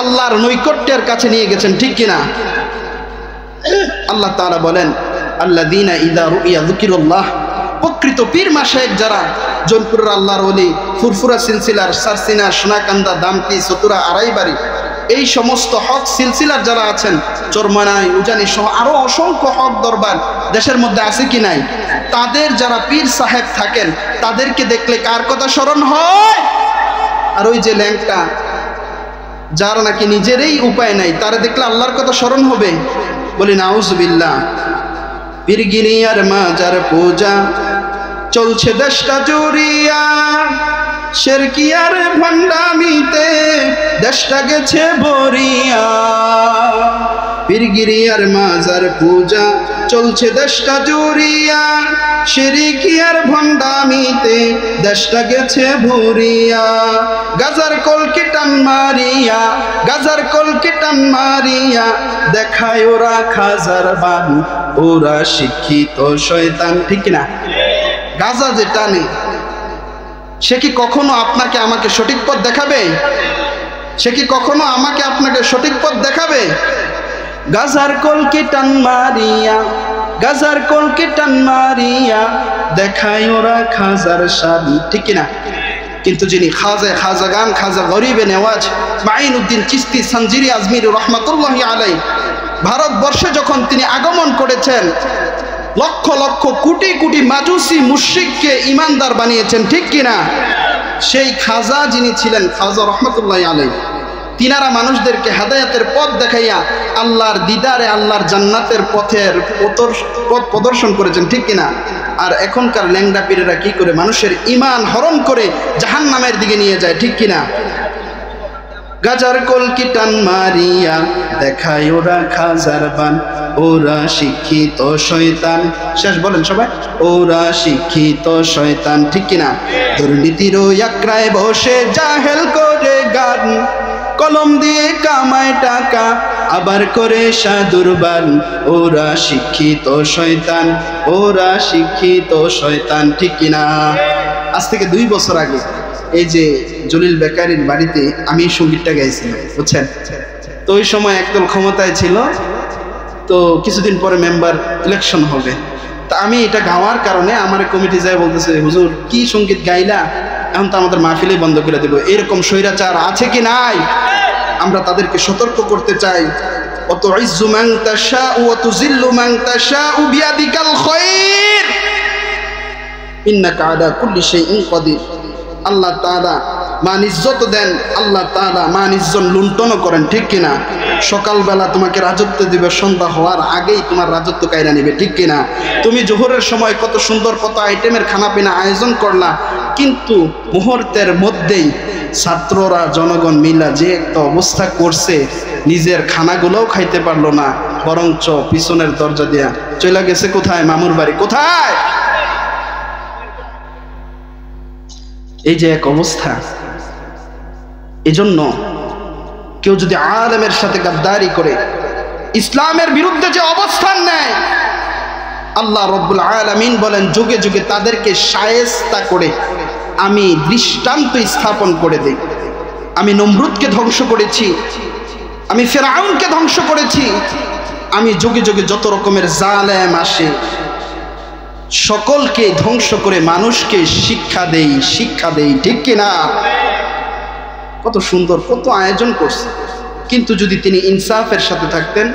আল্লাহর নৈকট্যের কাছে নিয়ে গেছেন, ঠিক কিনা? আল্লাহ তাআলা বলেন, আল্লাযীনা ইযা রুইয়া যিকিরুল্লাহ, প্রকৃত পীর মাশায়েখ যারা, জৈনপুরের আল্লাহর ওলি, ফুরফুরা সিলসিলার সারসিনা, সোনাকান্দা, দামকি, চতুরা, আড়াইবাড়ি, এই সমস্ত হক সিলসিলার যারা আছেন, চরমনাই, উজানি সহ আরো অসংখ্য হক দরবার দেশের মধ্যে আছে কি নাই, তাদের যারা পীর সাহেব থাকেন, তাদেরকে দেখলে কার কথা স্মরণ হয়? আর ওই যে ল্যাংটা, যার নাকি নিজেরই উপায় নাই, তারা দেখলে আল্লাহর কথা স্মরণ হবে? বলি নাউজুবিল্লাহ। পীরগিরিয়ার মাজার পূজা চলছে দেশটা জুড়িয়া, শেরকিয়ার ভণ্ডামিতে দেশটা গেছে ভরিয়া। পীরগিরিয়ার মাজার পূজা চলছে দেশটা জুড়িয়া, শেরকিয়ার ভণ্ডামিতে দেশটা গেছে ভরিয়া। গাজার কলকে টান মারিয়া, গাজার কলকে টান মারিয়া, দেখায় ওরা খাজার বান, ওরা শিক্ষিত শয়তান, ঠিক না? গাজা যে টানে, সে কি কখনো আপনাকে আমাকে সঠিক পথ দেখাবে? সে কি কখনো আমাকে আপনাকে সঠিক পথ দেখাবে? গাজার কলকে টান মারিয়া, গাজার কলকে টান মারিয়া, দেখায় ওরা খাজার শান, ঠিক কিনা? কিন্তু যিনি খাজাগান খাজা গরিবে নেওয়াজ মাইনুদ্দিন চিশতি সানজিরি আজমিরি রহমাতুল্লাহি আলাইহি ভারতবর্ষে যখন তিনি আগমন করেছেন, লক্ষ লক্ষ কোটি কোটি মাজুসি মুশরিককে ইমানদার বানিয়েছেন, ঠিক কিনা? সেই খাজা যিনি ছিলেন, খাজা রহমাতুল্লাহি আলাইহি, তিনারা মানুষদেরকে হেদায়েতের পথ দেখাইয়া আল্লাহর দিদারে, আল্লাহর জান্নাতের পথের পথ প্রদর্শন করেছেন, ঠিক কিনা? আর এখনকার ল্যাংড়া পীরেরা কি করে? মানুষের ঈমান হরণ করে জাহান্নামের দিকে নিয়ে যায়, ঠিক কিনা? গাজার কলকি টান মারিয়া দেখায় ওরা খাজার বান, ওরা শিক্ষিত শয়তান। শেষ বলেন সবাই, ওরা শিক্ষিত শয়তান, ঠিক কিনা? দুর্নীতির একরায় বসে জাহেল করে গান, কলম দিয়ে কামায় টাকা আবার করে সাদুরবান, ওরা শিক্ষিত শয়তান, ওরা শিক্ষিত শয়তান, ঠিক কিনা? আজ থেকে 2 বছর আগে এই যে জলিল বেকারির বাড়িতে আমি সঙ্গীতটা গাইছিলাম, বুঝছেন? তো ওই সময় একদল ক্ষমতায় ছিল, তো কিছুদিন পরে মেম্বার ইলেকশন হবে। তা আমি এটা গাওয়ার কারণে আমার কমিটি যায় বলতেছে, হুজুর কি সঙ্গীত গাইলা, এখন তো আমাদের মাহফিলেই বন্ধ করে দেব। এরকম স্বৈরাচার আছে কি নাই? আমরা তাদেরকে সতর্ক করতে চাই। অত ইজ্জু মান তাশাউ ওয়া তুযিল্লু মান তাশাউ বিয়াদিকাল খায়র ইন্নাকা আলা কুল্লি শাইইন কাদির। আল্লাহ তাআলা মান ইজ্জত দেন, আল্লাহ তাআলা মান ইজ্জত লুণ্ঠনও করেন, ঠিক কিনা? সকালবেলা তোমাকে রাজত্ব দিবে, সন্ধ্যা হওয়ার আগেই তোমার রাজত্ব কায়রা নেবে, ঠিক কিনা? তুমি জোহরের সময় কত সুন্দর কত আইটেমের খানাপিনা আয়োজন করলা, কিন্তু মুহূর্তের মধ্যেই ছাত্ররা জনগণ মিলা যে একটা অবস্থা করছে, নিজের খানাগুলোও খাইতে পারলো না, বরঞ্চ পিছনের দরজা দিয়া চলে গেছে কোথায়? মামুর বাড়ি। কোথায়? এই যে এক অবস্থা। এজন্য কেউ যদি আলেমের সাথে গাদ্দারি করে, ইসলামের বিরুদ্ধে যে অবস্থান নেয়, আল্লাহ রাব্বুল আলামিন বলেন যুগে যুগে তাদেরকে শায়েস্তা করে আমি দৃষ্টান্ত স্থাপন করে দেই। আমি নমরুদকে ধ্বংস করেছি, আমি ফেরাউনকে ধ্বংস করেছি, আমি যুগে যুগে যত রকমের জালেম আসে সকলকে ধ্বংস করে মানুষকে শিক্ষা দেই, ঠিক কিনা? কত সুন্দর, কত আয়োজন করছে। কিন্তু যদি তিনি ইনসাফের সাথে থাকতেন,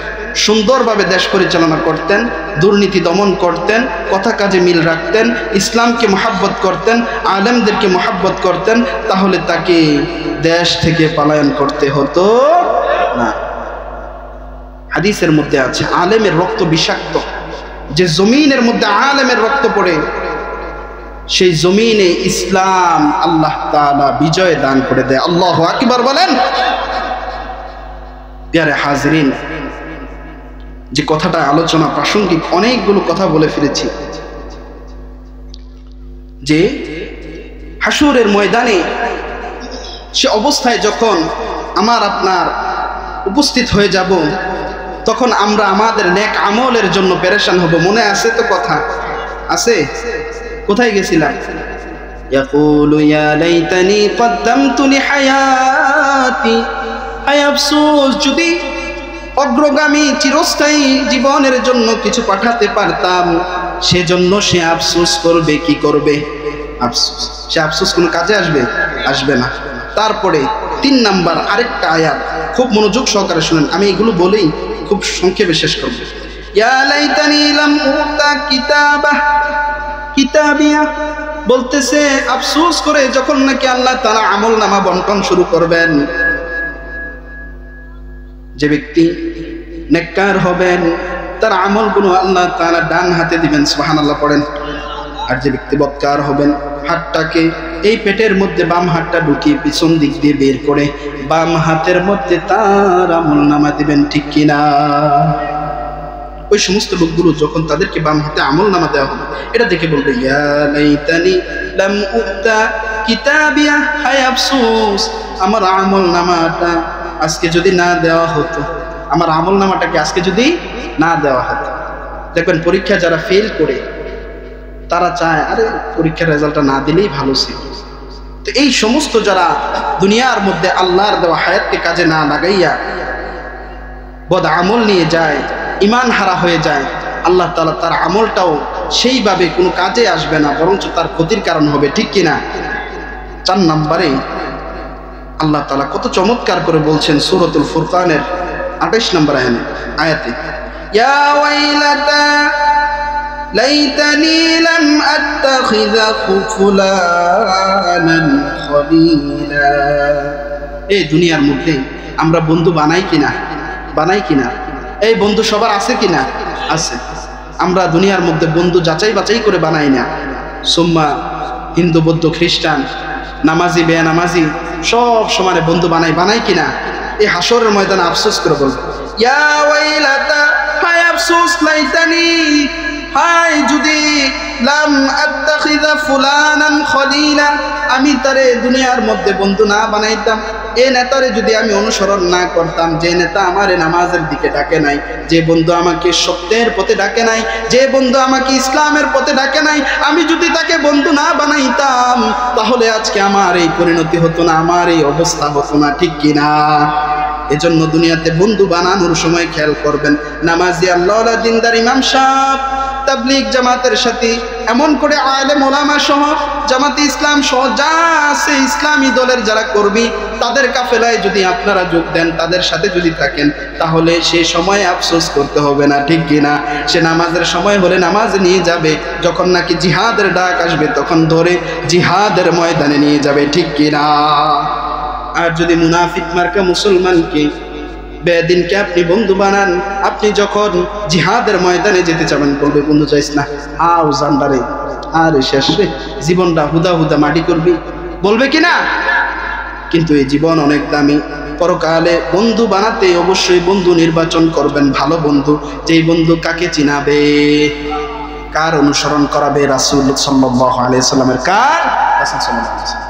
সুন্দরভাবে দেশ পরিচালনা করতেন, দুর্নীতি দমন করতেন, কথা কাজে মিল রাখতেন, ইসলামকে মহাব্বত করতেন, আলেমদেরকে মহাব্বত করতেন, তাহলে তাকে দেশ থেকে পলায়ন করতে হতো না। হাদিসের মধ্যে আছে আলেমের রক্ত বিষাক্ত। যে জমিনের মধ্যে আলেমের রক্ত পড়ে, সেই জমিনে ইসলাম আল্লাহ তাআলা বিজয় দান করে দেয়। আল্লাহু আকবার বলেন। প্যারে হাজরিন, যে কথাটা আলোচনা প্রাসঙ্গিক, অনেকগুলো কথা বলে ফিরেছি, যে হাসুরের ময়দানে সে অবস্থায় যখন আমার আপনার উপস্থিত হয়ে যাব, তখন আমরা আমাদের নেক আমলের জন্য পেরেশান হব। মনে আছে তো কথা? আছে? কোথায় গেছিলাম? ইয়াকুলু ইয়া লাইতানি কদ্দামতু লিহায়াতি, হায় আফসোস যদি অগ্রগামী চিরস্থায়ী জীবনের জন্য কিছু পাঠাতে পারতাম। সেজন্য সে আফসোস করবে। কি করবে? আফসোস। সে আফসোস কোনো কাজে আসবে? আসবে না। তারপরে 3 নাম্বার আরেকটা আয়াত, খুব মনোযোগ সহকারে শুনেন, আমি এগুলো বলেই খুব সংক্ষেপে শেষ করব। ইয়া লাইতানি লাম উতা কিতাবিয়া বলতেছে আফসোস করে যখন নাকি আল্লাহ তাআলা আমলনামা বন্টন শুরু করবেন। যে ব্যক্তি নেককার হবেন তার আমলগুলো আল্লাহ তাআলা ডান হাতে দিবেন, সুবহানাল্লাহ পড়েন। আর যে ব্যক্তি বদকার হবেন, হাতটাকে এই পেটের মধ্যে বাম হাতটা ঢুকিয়ে পিছন দিক দিয়ে বের করে বাম হাতের মধ্যে তার আমলনামা দিবেন, ঠিক কিনা? ওই সমস্ত লোকগুলো যখন তাদেরকে বাম হাতে আমলনামা দেওয়া হবে, এটা দেখে বলবে ইয়া লাইতানি লাম উতা কিতাবিয়া, হায় আফসোস আমার আমলনামাটা আজকে যদি না দেওয়া হতো, আমার আমলনামাটাকে আজকে যদি না দেওয়া হতো। দেখবেন পরীক্ষা যারা ফেল করে তারা চায় আরে পরীক্ষার রেজাল্টটা না দিলেই ভালো ছিল। তো এই সমস্ত যারা দুনিয়ার মধ্যে আল্লাহর দেওয়া হায়াতকে কাজে না লাগাইয়া বদ আমল নিয়ে যায়, ইমান হারা হয়ে যায়, আল্লাহ তাআলা তার আমলটাও সেইভাবে কোনো কাজে আসবে না, বরঞ্চ তার ক্ষতির কারণ হবে, ঠিক কিনা? 4 নম্বরে আল্লাহ তাআলা কত চমৎকার করে বলছেন সূরাতুল ফুরকানের 28 নম্বর আয়াতে, ইয়া ওয়াইলাতা লাইতানি লাম আত্তাখিযা ফুলানান খলিলা। এই দুনিয়ার মধ্যে আমরা বন্ধু বানাই কিনা? এই বন্ধু সবার আছে কিনা? আছে। আমরা দুনিয়ার মধ্যে বন্ধু যাচাই বাছাই করে বানাই না। সুম্মা হিন্দু, বৌদ্ধ, খ্রিস্টান, নামাজি, বেনামাজি সব সমানে বন্ধু বানাই কিনা? এই হাসরের ময়দানে আফসোস করে বলবো, ইয়া ওয়াইলাতা, হায় আফসোস, লাইতানি, হায় যদি লাম আত্তাখিযা ফুলানান খলিলা, আমি তারে দুনিয়ার মধ্যে বন্ধু না বানাইতাম, এই নেতারে যদি আমি অনুসরণ না করতাম, যে নেতা আমারে নামাজের দিকে ডাকে নাই, যে বন্ধু আমাকে সত্যের পথে ডাকে নাই, যে বন্ধু আমাকে ইসলামের পথে ডাকে নাই, আমি যদি তাকে বন্ধু না বানাইতাম তাহলে আজকে আমার এই পরিণতি হতো না, আমার এই অবস্থা হতো না, ঠিক কিনা? এজন্য দুনিয়াতে বন্ধু বানানোর সময় খেয়াল করবেন, নামাজি আল্লাহওয়ালা দিনদার ইমাম সাহেব, তাবলীগ জামাতের সাথে, এমন করে আলেম ওলামা সহ জামাতে ইসলাম সহ যা আছে ইসলামী দলের যারা কর্মী, তাদের কাফেলায় যদি আপনারা যোগ দেন, তাদের সাথে যদি থাকেন, তাহলে সেই সময় আফসোস করতে হবে না, ঠিক কিনা? সে নামাজের সময় হলে নামাজ নিয়ে যাবে, যখন নাকি জিহাদের ডাক আসবে তখন ধরে জিহাদের ময়দানে নিয়ে যাবে, ঠিক কিনা? আর যদি মুনাফিক মার্কা মুসলমানকে, বেদিনকে আপনি বন্ধু বানান, আপনি যখন জিহাদের ময়দানে যেতে চাবেন বলবে, বন্ধু যাইস না, আও জানবারে, আর শেষ রে, জীবনটা হুদা হুদা মাটি করবি, বলবে কিনা? কিন্তু এই জীবন অনেক দামি, পরকালে বন্ধু বানাতে অবশ্যই বন্ধু নির্বাচন করবেন, ভালো বন্ধু, যেই বন্ধু কাকে চিনাবে, কার অনুসরণ করাবে, রাসূল সাল্লাল্লাহু আলাইহি সাল্লামের, কার? রাসূল সাল্লাল্লাহু আলাইহি সাল্লাম।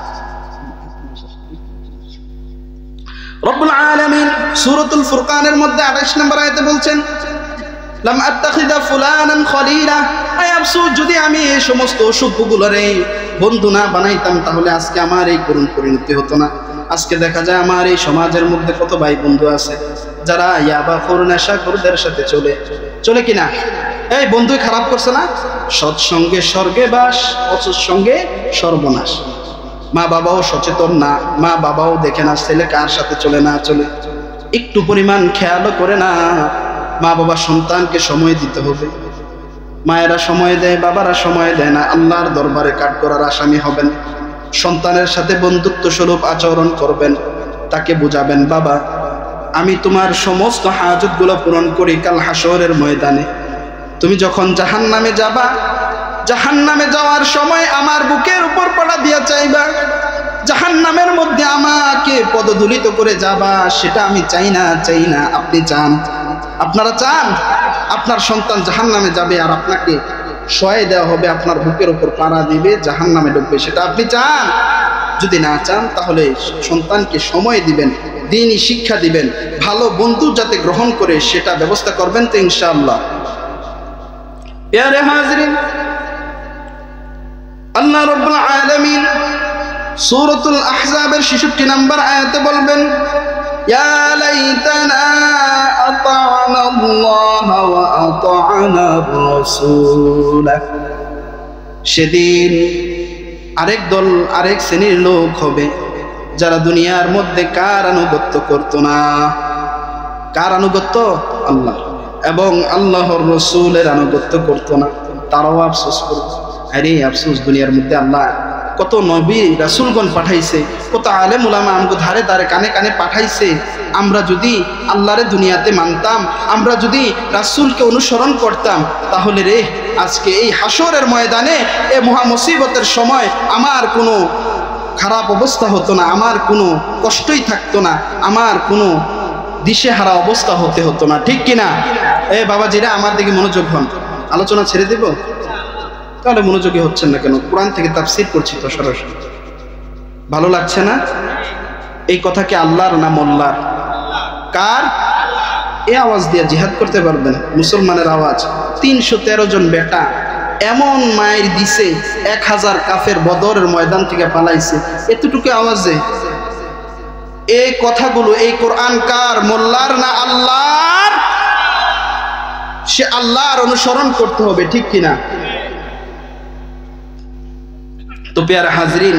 রব্বুল আলামিন সূরাতুল ফুরকানের মধ্যে 28 নম্বর আয়াতে বলছেন, লাম আত্তাখিযা ফুলানান খলিলা, আয় আফসোস যদি আমি এই সমস্ত অসভ্যগুলোরে বন্ধু না বানাইতাম তাহলে আজকে আমার এই করুণ পরিণতি হতো না। আজকে দেখা যায় আমার এই সমাজের মধ্যে কত ভাই বন্ধু আছে যারা ইয়াবাখোর, নেশাখোরদের সাথে চলে কিনা? এই বন্ধুই খারাপ করছে না? সৎসঙ্গে স্বর্গে বাস, অসৎসঙ্গে সর্বনাশ। মা বাবাও সচেতন না, মা বাবাও দেখে না ছেলে কার সাথে চলে না চলে, একটু পরিমাণ খেয়ালও করে না। মা বাবা সন্তানকে সময় দিতে হবে, মায়েরা সময় দেয়, বাবারা সময় দেয় না, আল্লাহর দরবারে কাঠগড়ার আসামি হবেন। সন্তানের সাথে বন্ধুত্ব স্বরূপ আচরণ করবেন, তাকে বুঝাবেন, বাবা আমি তোমার সমস্ত হাজতগুলো পূরণ করি কাল হাসরের ময়দানে। তুমি যখন জাহান্নামে যাবা, জাহান্নামে যাওয়ার সময় আমার বুকের উপর পড়া দিয়া চাইবা, জাহান্নামের মধ্যে আমাকে পদদলিত করে যাবা, সেটা আমি চাই না। আপনি চান? আপনারা চান আপনার সন্তান জাহান্নামে যাবে আর আপনাকে শোয়াই দেওয়া হবে, আপনার বুকের উপর পাড়া দিবে, জাহান্নামে ঢুকবে, সেটা আপনি চান? যদি না চান তাহলে সন্তানকে সময় দিবেন, দ্বীনি শিক্ষা দিবেন, ভালো বন্ধু যাতে গ্রহণ করে সেটা ব্যবস্থা করবেন তো ইনশাআল্লাহ। প্যারে হাজরিন, আল্লাহ রাব্বুল আলামিন সূরাতুল আহজাবের 66 নম্বর আয়াতে বলবেন, ইয়া লাইতানা আতা'না আল্লাহ ওয়া আতা'না রাসূলা। সেদিন আরেক দল, আরেক শ্রেণীর লোক হবে যারা দুনিয়ার মধ্যে কার আনুগত্য করত না? কার আনুগত্য? আল্লাহ এবং আল্লাহর রাসূলের আনুগত্য করত না। তারাও আফসোস করবে, আরে আফসোস, দুনিয়ার মধ্যে আল্লাহ কত নবী রাসূলগণ পাঠাইছে, কত আলেম উলামা আমগো ধারে ধারে কানে কানে পাঠাইছে, আমরা যদি আল্লাহরে দুনিয়াতে মানতাম, আমরা যদি রাসূলকে অনুসরণ করতাম, তাহলে রে আজকে এই হাসরের ময়দানে এই মহা মুসিবতের সময় আমার কোনো খারাপ অবস্থা হতো না, আমার কোনো কষ্টই থাকতো না, আমার কোনো দিশেহারা অবস্থা হতো না, ঠিক কিনা? এ বাবাজিরা আমার দিকে মনোযোগ হন, আলোচনা ছেড়ে দেব? তাহলে মনোযোগী হচ্ছেন না কেন? কোরআন থেকে তাফসীর করছি তো সরাসরি, ভালো লাগছে না? এই কথা কি আল্লাহর না মোল্লার? কার? এই আওয়াজ দিয়ে জিহাদ করতে পারবেন? মুসলমানের আওয়াজ। 313 জন বেটা এমন মায়ের দিছে, 1000 কাফের বদরের ময়দান থেকে পালাইছে, এতটুকু আওয়াজে এই কথাগুলো, এই কোরআন কার? মোল্লার না আল্লাহর? সে আল্লাহর অনুসরণ করতে হবে, ঠিক কিনা? তো প্যারা হাজরিন,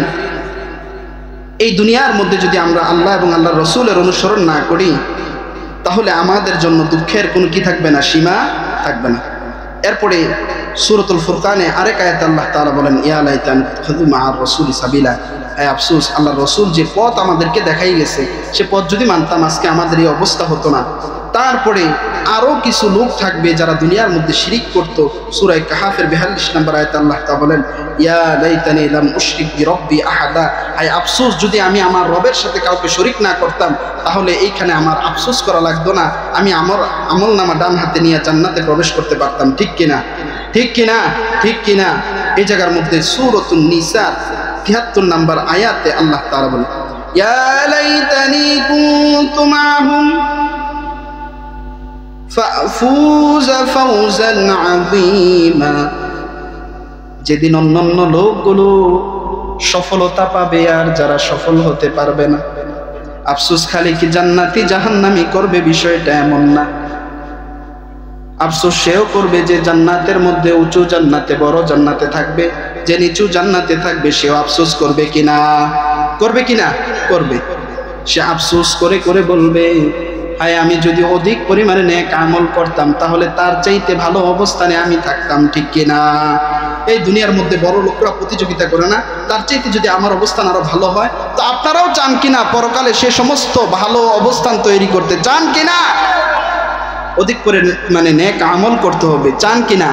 এই দুনিয়ার মধ্যে যদি আমরা আল্লাহ এবং আল্লাহর রসুলের অনুসরণ না করি, তাহলে আমাদের জন্য দুঃখের কোনো কি থাকবে না, সীমা থাকবে না। এরপরে সূরাতুল ফুরকানে আরেক আয়াতে আল্লাহ তাআলা বলেন, ইয়া লাইতান ইত্তাখাযু মা'আর রাসূলি সাবিলা, আফসোস, আল্লাহর রসুল যে পথ আমাদেরকে দেখাই গেছে, সে পথ যদি মানতাম আজকে আমাদের এই অবস্থা হতো না। তারপরে আরও কিছু লোক থাকবে যারা দুনিয়ার মধ্যে শিরিক করত। সূরা কাহাফের 42 নম্বর আয়াতে আল্লাহ তাআলা বলেন, ইয়া লাইতানি লাম উশরিক বিরব্বি আহাদা, আয় আফসোস যদি আমি আমার রবের সাথে কাউকে শরিক না করতাম, তাহলে এইখানে আমার আফসোস করা লাগতো না, আমি আমার আমলনামা ডান হাতে নিয়ে জান্নাতে প্রবেশ করতে পারতাম। ঠিক কিনা, ঠিক কিনা, ঠিক কিনা? এই জায়গার মধ্যে সূরাতুন নিসা 73 নম্বর আয়াতে আল্লাহ তাআলা বলেন, ইয়া লাইতানি কুনতু মা'হুম ফাফুজ ফাওজান আযীমা। যেদিন অন্যান্য লোকগুলো সফলতা পাবে আর যারা সফল হতে পারবে না। আফসোস, খালি কি জান্নাতি জাহান্নামি করবে বিষয়টা এমন না। আফসোস সেও করবে যে জান্নাতের মধ্যে উঁচু জান্নাতে, বড় জান্নাতে থাকবে, যে নিচু জান্নাতে থাকবে সেও আফসোস করবে কিনা, করবে কিনা, করবে। সে আফসোস করে করে বলবে, হায় আমি যদি অধিক পরিমাণে নেক আমল করতাম তাহলে তার চাইতে ভালো অবস্থানে আমি থাকতাম। ঠিক কিনা? এই দুনিয়ার মধ্যে বড় লোকরা প্রতিযোগিতা করে না, তার চাইতে যদি আমার অবস্থান আরো ভালো হয়, তো আপনারাও চান কিনা পরকালে সে সমস্ত ভালো অবস্থান তৈরি করতে? চান কিনা? অধিক করে মানে নেক আমল করতে হবে, চান কিনা?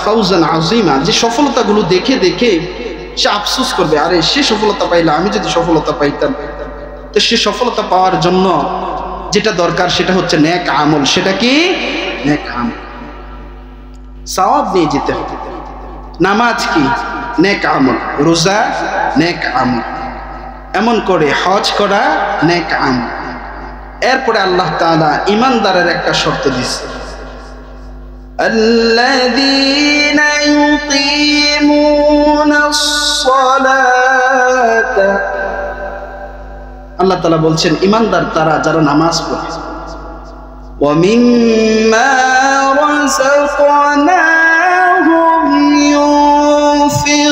ফাউজান আযীমা, যে সফলতাগুলো দেখে দেখে সে আফসোস করবে, আরে সে সফলতা পাইলো, আমি যদি সফলতা পাইতাম। তো সে সফলতা পাওয়ার জন্য যেটা দরকার সেটা হচ্ছে নেক আমল। সেটা কি? নেক আমল, সওয়াব নিয়ে যেতে হবে। নামাজ কি? নেক আমল। রোজা নেক আমল। এমন করে হজ করা নেক আমল। এরপরে আল্লাহ তাআলা ঈমানদারের একটা শর্ত দিয়েছে, الذين يقيمون الصلاة, আল্লাহ তাআলা বলছেন ঈমানদার তারা যারা নামাজ পড়ে। وَمِمَّا رَزَقْنَاهُمْ يُنْفِقُونَ,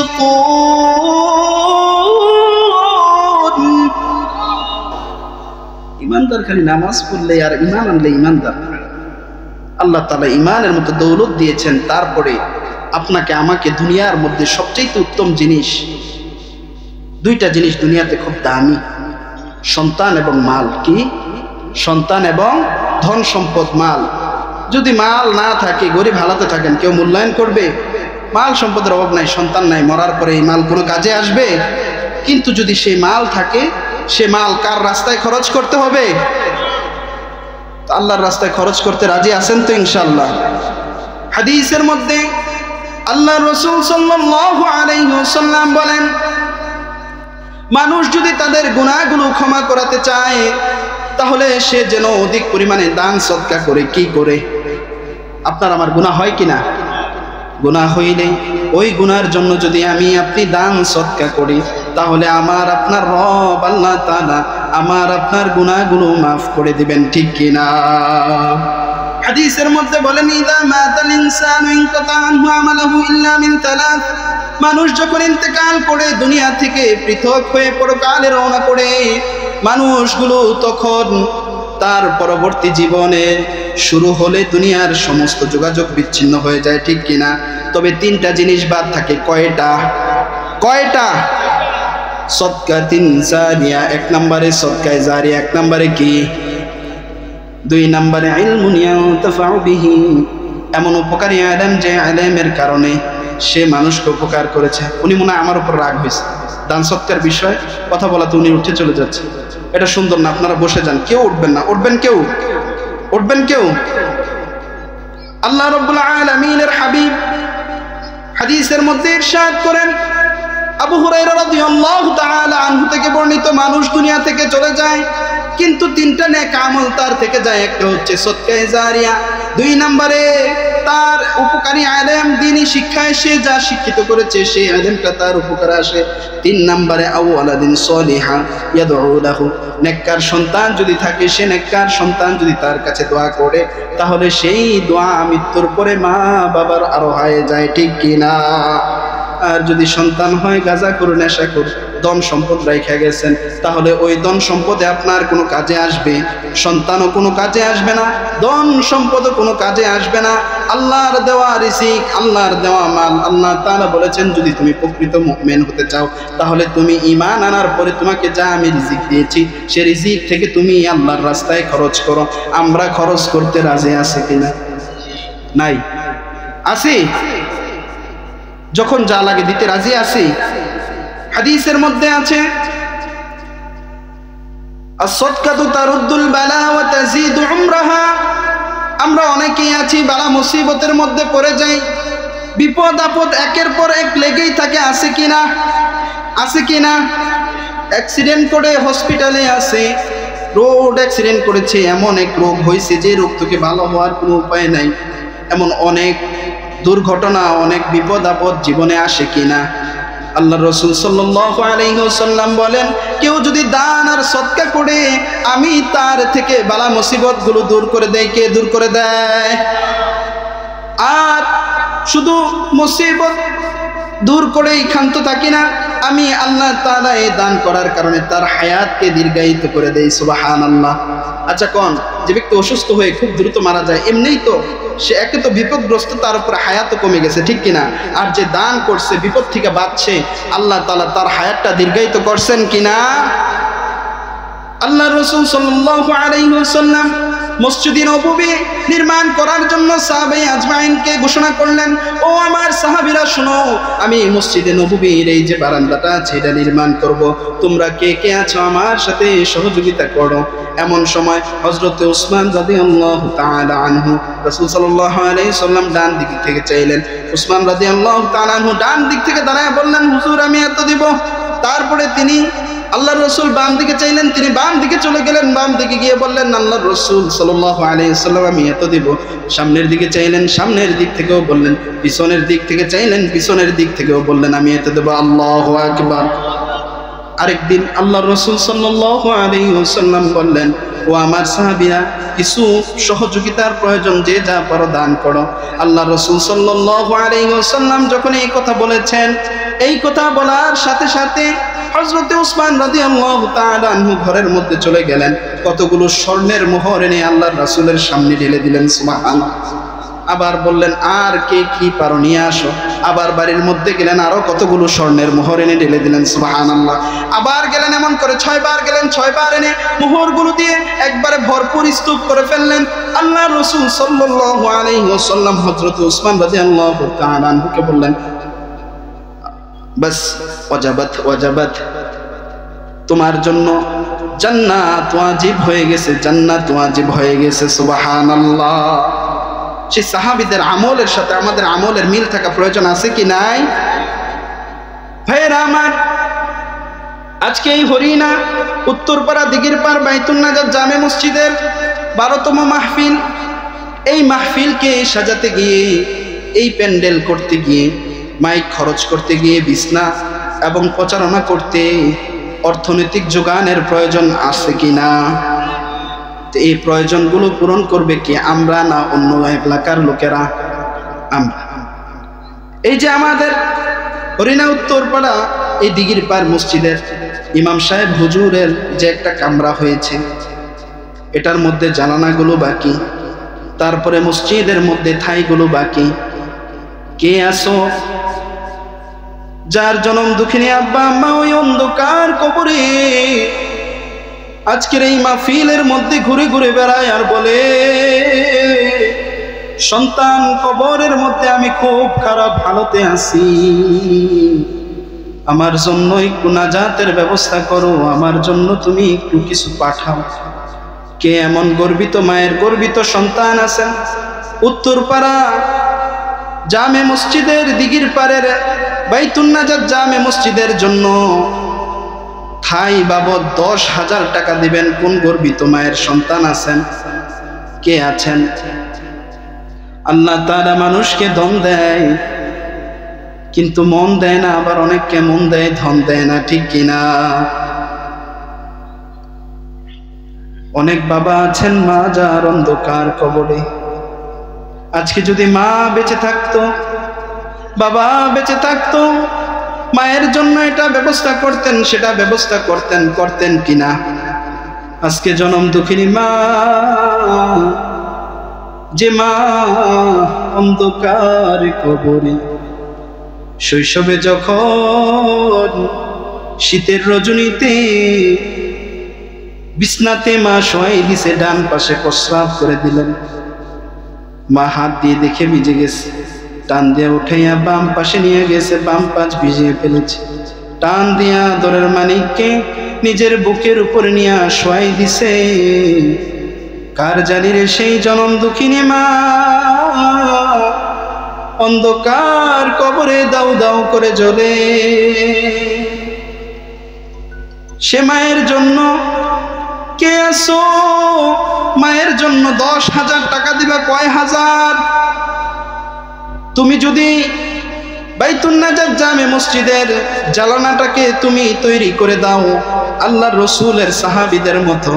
ঈমানদার খালি নামাজ পড়লে আর ঈমান আনলে ঈমানদার। আল্লাহ তাআলা ঈমানের মতো দৌলত দিয়েছেন, তারপরে আপনাকে আমাকে দুনিয়ার মধ্যে সবচেয়ে উত্তম জিনিস, দুইটা জিনিস দুনিয়াতে খুব দামি, সন্তান এবং মাল। কি? সন্তান এবং ধন সম্পদ, মাল। যদি মাল না থাকে, গরিব হালাতে থাকেন, কেউ মূল্যায়ন করবে? মাল সম্পদের অভাব নাই, সন্তান নাই, মরার পরে এই মাল কোনো কাজে আসবে? কিন্তু যদি সেই মাল থাকে, সে মাল কার রাস্তায় খরচ করতে হবে? আল্লাহর রাস্তায় খরচ করতে রাজি আছেন তো ইনশাআল্লাহ? হাদিসের মধ্যে আল্লাহর রাসূল সাল্লাল্লাহু আলাইহি ওয়াসাল্লাম বলেন, মানুষ যদি তাদের গুনাহগুলো ক্ষমা করাতে চায় তাহলে সে যেন অধিক পরিমাণে দান সদকা করে। কি করে? আপনার আমার গুনাহ হয় কিনা? গুনাহ হইলে ওই গুনার জন্য যদি আমি আপনি দান সদকা করি, তাহলে আমার আপনার রব আল্লাহ তাআলা আমার আপনার গুনাহগুলো মাফ করে দিবেন। ঠিক কিনা? হাদিসের মধ্যে বলেন, ইযা মাতাল ইনসানু ইনকাতা আনহু আমালুহু ইল্লা মিন তালাত, মানুষ যখন ইন্তেকাল করে দুনিয়া থেকে পৃথক হয়ে পরকালে রওনা করে, মানুষগুলো তখন তার পরবর্তী জীবনে শুরু হলে দুনিয়ার সমস্ত যোগাযোগ বিচ্ছিন্ন হয়ে যায়। ঠিক কিনা? তবে তিনটা জিনিস বাদ থাকে। কয়টা? কয়টা? সদকাতিন জারিয়া, এক নম্বরে সদকায়ে জারিয়া, এক নম্বরে কি? দুই নম্বরে ইলমুন ইয়ানতাফাউ বিহি, এমন উপকারী ইলম যে ইলমের কারণে সে মানুষকে উপকার করেছে। উনি মনে হয় আমার উপর রাগ হয়েছে, দান সদকার বিষয় কথা বলাতে উনি উঠে চলে যাচ্ছে। এটা সুন্দর না, আপনারা বসে যান, কেউ উঠবেন না। উঠবেন কেউ? উঠবেন কেউ? আল্লাহ রাব্বুল আলামিনের হাবিব হাদিসের মধ্যে ইরশাদ করেন, আবু হুরায়রা রাদিয়াল্লাহু তাআলা আনহু থেকে বর্ণিত, মানুষ দুনিয়া থেকে চলে যায় কিন্তু তিনটা নেক আমল তার থেকে যায়। একটা হচ্ছে সদকায়ে জারিয়া, দুই নম্বরে তার উপকারী ইলম, দ্বীনি শিক্ষায় সে যা শিক্ষিত করেছে সেই ইলমটা তার উপকারে আসে। তিন নম্বরে আও ওয়ালাদিন সলিহা ইয়াদউ লাহু, নেককার সন্তান যদি থাকে, সে নেককার সন্তান যদি তার কাছে দোয়া করে, তাহলে সেই দোয়া মৃত্যুর পরে মা বাবার আরো হয়ে যায়। ঠিক কিনা? আর যদি সন্তান হয় গাঁজাখোর, নেশাখোর, ধন সম্পদ রাইখা গেছেন, তাহলে ওই ধন সম্পদে আপনার কোনো কাজে আসবে? সন্তানও কোনো কাজে আসবে না, ধন সম্পদও কোনো কাজে আসবে না। আল্লাহর দেওয়া রিজিক, আল্লাহর দেওয়া মাল, আল্লাহ তাআলা বলেছেন যদি তুমি প্রকৃত মুমিন হতে চাও তাহলে তুমি ঈমান আনার পরে তোমাকে যা আমি রিজিক দিয়েছি সে রিজিক থেকে তুমি আল্লাহর রাস্তায় খরচ করো। আমরা খরচ করতে রাজি আছি কিনা? নাই। আছি? যখন যা লাগে দিতে রাজি আছি। হাদিসের মধ্যে আছে as-sadaqatu taruddul bala wa tazidu umraha। আমরা অনেকেই আছি বালা মুসিবতের মধ্যে পড়ে যাই, বিপদ আপদ একের পর এক লেগেই থাকে। আছে কিনা? আছে কিনা? অ্যাক্সিডেন্ট করে হসপিটালে আছে, রোড অ্যাক্সিডেন্ট করেছে, এমন এক রোগ হয়েছে যে রোগ থেকে ভালো হওয়ার কোনো উপায় নাই। এমন অনেক দুর্ঘটনা, অনেক বিপদ আপদ জীবনে আসে কিনা? আল্লাহ রাসূল সাল্লাল্লাহু আলাইহি ওয়াসাল্লাম বলেন, কেউ যদি দান আর সদকা করে আমি তার থেকে বালা মুসিবত গুলো দূর করে দেই। কে দূর করে দেয়? আর শুধু মুসিবত দূর করেই ক্ষান্ত থাকি না, আমি আল্লাহ তাআলা এই দান করার কারণে তার হায়াতকে দীর্ঘায়িত করে দেই। সুবহানাল্লাহ। আচ্ছা কোন যে ব্যক্তি অসুস্থ হয়ে খুব দ্রুত মারা যায়, এমনিই তো সে একে তো বিপদগ্রস্ত, তার উপর হায়াতও কমে গেছে, ঠিক কিনা? আর যে দান করছে, বিপদ থেকে বাঁচছে, আল্লাহ তাআলা তার হায়াতটা দীর্ঘায়িত করছেন কিনা? আল্লাহ রাসূল সাল্লাল্লাহু আলাইহি ওয়াসাল্লাম মসজিদে নববী নির্মাণ করার জন্য সাহাবায়ে আজমাইনকে ঘোষণা করলেন, ও আমার সাহাবীরা শোনো, আমি মসজিদে নববীর এই যে বারান্দাটা আছে এটা নির্মাণ করব, তোমরা কে কে আছো আমার সাথে সহযোগিতা করো। এমন সময় হযরত উসমান রাদিয়াল্লাহু তাআলা আনহু রাসূল সাল্লাল্লাহু আলাইহি ওয়াসাল্লাম ডান দিক থেকে চাইলেন। উসমান রাদিয়াল্লাহু তাআলা আনহু ডান দিক থেকে দাঁড়ায় বললেন, হুজুর আমি এত দিব। তারপরে তিনি আল্লাহর রাসূল বাম দিকে চাইলেন, তিনি বাম দিকে চলে গেলেন, বাম দিকে গিয়ে বললেন আল্লাহর রাসূল সাল্লাল্লাহু আলাইহি ওয়াসাল্লাম আমি এত দিব। সামনের দিকে চাইলেন, সামনের দিক থেকেও বললেন, পিছনের দিক থেকে চাইলেন, পিছনের দিক থেকেও বললেন আমি এত দেব। আল্লাহু আকবার। আরেকদিন আল্লাহর রাসূল সাল্লাল্লাহু আলাইহি ওয়াসাল্লাম বললেন, ও আমার সাহাবীরা, কিছু সহযোগিতার প্রয়োজন, যে যা পারো দান করো। আল্লাহর রাসূল সাল্লাল্লাহু আলাইহি ওয়াসাল্লাম যখন এই কথা বলেছেন, এই কথা বলার সাথে সাথে হযরত উসমান রাদিয়াল্লাহু তাআলা আনহু ঘরের মধ্যে চলে গেলেন, কতগুলো স্বর্ণের মোহর এনে আল্লাহর রাসূলের সামনে ঢেলে দিলেন। সুবহানাল্লাহ। আবার বললেন আর কে কি পারো নিয়ে আসো। আবার বাড়ির মধ্যে গেলেন, আরো কতগুলো স্বর্ণের মোহর এনে ঢেলে দিলেন। সুবহানাল্লাহ। আবার গেলেন, এমন করে 6 বার গেলেন, 6 বার এনে মোহরগুলো দিয়ে একবারে ভরপুর স্তূপ করে ফেললেন। আল্লাহর রাসূল সাল্লাল্লাহু আলাইহি ওয়াসাল্লাম হযরত উসমান রাদিয়াল্লাহু তাআলা আনহুকে বললেন, বাস ওয়াজাবাত ওয়াজাবাত, তোমার জন্য জান্নাত ওয়াজিব হয়ে গেছে, জান্নাত ওয়াজিব হয়ে গেছে। সুবহানাল্লাহ। সেই সাহাবীদের আমলের সাথে আমাদের আমলের মিল থাকা প্রয়োজন আছে কি নাই? ভাইরা আমার, আজকে এই হরিণা উত্তরপাড়া দিঘিরপাড় বাইতুন নাজাত জামে মসজিদের 12তম মাহফিল। এই মাহফিলকে সাজাতে গিয়ে, এই প্যান্ডেল করতে গিয়ে, মাইক খরচ করতে গিয়ে, বিছনা এবং প্রচারণা করতে অর্থনৈতিক যোগানের প্রয়োজন আছে কিনা? এই প্রয়োজনগুলো পূরণ করবে কি? আমরা না অন্য এলাকার লোকেরা? আমরা। এই যে আমাদের হরিণা উত্তরপাড়া এই দিঘিরপাড় মসজিদের ইমাম সাহেব হুজুরের যে একটা কামরা হয়েছে, এটার মধ্যে জানালাগুলো বাকি, তারপরে মসজিদের মধ্যে ঠাইগুলো বাকি। কে আসো যার জনম দুঃখিনী আব্বা আম্মা ওই অন্ধকার কবরে আজকের এই মাহফিলের মধ্যে ঘুরে ঘুরে বেড়ায় আর বলে, সন্তান কবরের মধ্যে আমি খুব খারাপ হালতে আছি, আমার জন্য একটু নাজাতের ব্যবস্থা করো, আমার জন্য তুমি একটু কিছু পাঠাও। কে এমন গর্বিত মায়ের গর্বিত সন্তান আছেন? উত্তরপাড়া জামে মসজিদের দিঘিরপাড়ের বাইতুন নাজাত জামে মসজিদের জন্য ঠাই বাবদ 10,000 টাকা দিবেন কোন গর্বিত মায়ের সন্তান আছেন? কে আছেন? আল্লাহ তাআলা মানুষকে ধন দেয় কিন্তু মন দেয় না, আবার অনেককে মন দেয় ধন দেয় না, ঠিক কিনা? অনেক বাবা আছেন মা যার অন্ধকার কবরে। আজকে যদি মা বেঁচে থাকতো, বাবা বেঁচে থাকতো মায়ের জন্য এটা ব্যবস্থা করতেন, সেটা ব্যবস্থা করতেন কিনা? আজকে জনম দুঃখিনী মা, যে মা অন্ধকার কবরে, শৈশবে যখন শীতের রজনীতে বিছনাতে মা শোয়াই দিছে, ডান পাশে প্রস্রাব করে দিলেন, মা হাত দিয়ে দেখে ভিজে গেছে, টান দিয়ে উঠাইয়া বাম পাশে নিয়ে গেছে, বাম পাশ ভিজিয়ে ফেলেছে, টান দিয়া দরের মানিককে নিজের বুকের উপরে নিয়ে শোয়াই দিছে। কার জানি রে সেই জনম দুঃখিনী মা অন্ধকার কবরে দাউ দাউ করে জ্বলে। সে মায়ের জন্য কে আসো? মায়ের জন্য 10,000 টাকা দিবা, কয় হাজার? তুমি যদি বাইতুন নাজাত জামে মসজিদের জালানাটাকে তুমি তৈরি করে দাও আল্লাহর রসুলের সাহাবীদের মতো,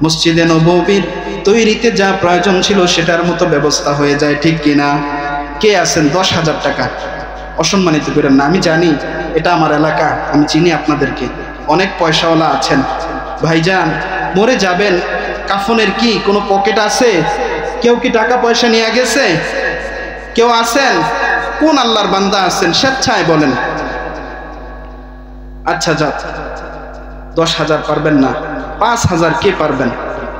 মসজিদে নববীর তৈরিতে যা প্রয়োজন ছিল সেটার মতো ব্যবস্থা হয়ে যায়, ঠিক কিনা? কে আছেন 10,000 টাকা? অসম্মানিত করেন না, আমি জানি এটা আমার এলাকা, আমি চিনি আপনাদেরকে, অনেক পয়সাওয়ালা আছেন। ভাইজান মরে যাবেন, কাফনের কি কোনো পকেট আছে? কেউ কি টাকা পয়সা নিয়ে গেছে? কেউ আছেন? কোন আল্লাহর বান্দা আছেন স্বেচ্ছায় বলেন? আচ্ছা যাক, 10,000 পারবেন না, 5,000 কে পারবেন?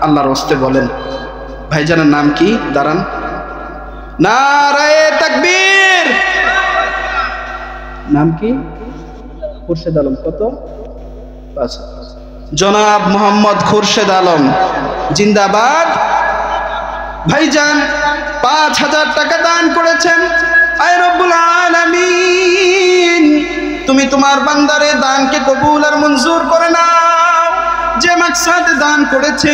আল্লাহর হস্তে বলেন। ভাইজানের নাম কি? দাঁড়ান, নারায়ে তাকবীর। নাম কি? খুরশেদ আলম। কত? 5,000। জনাব মোহাম্মদ খুরশেদ আলম জিন্দাবাদ। ভাইজান 5,000 টাকা দান করেছেন। আয় রব্বুল আলামিন, তুমি তোমার বান্দারে দানকে কবুল আর মঞ্জুর করে নাও। যে মাকসাদে দান করেছে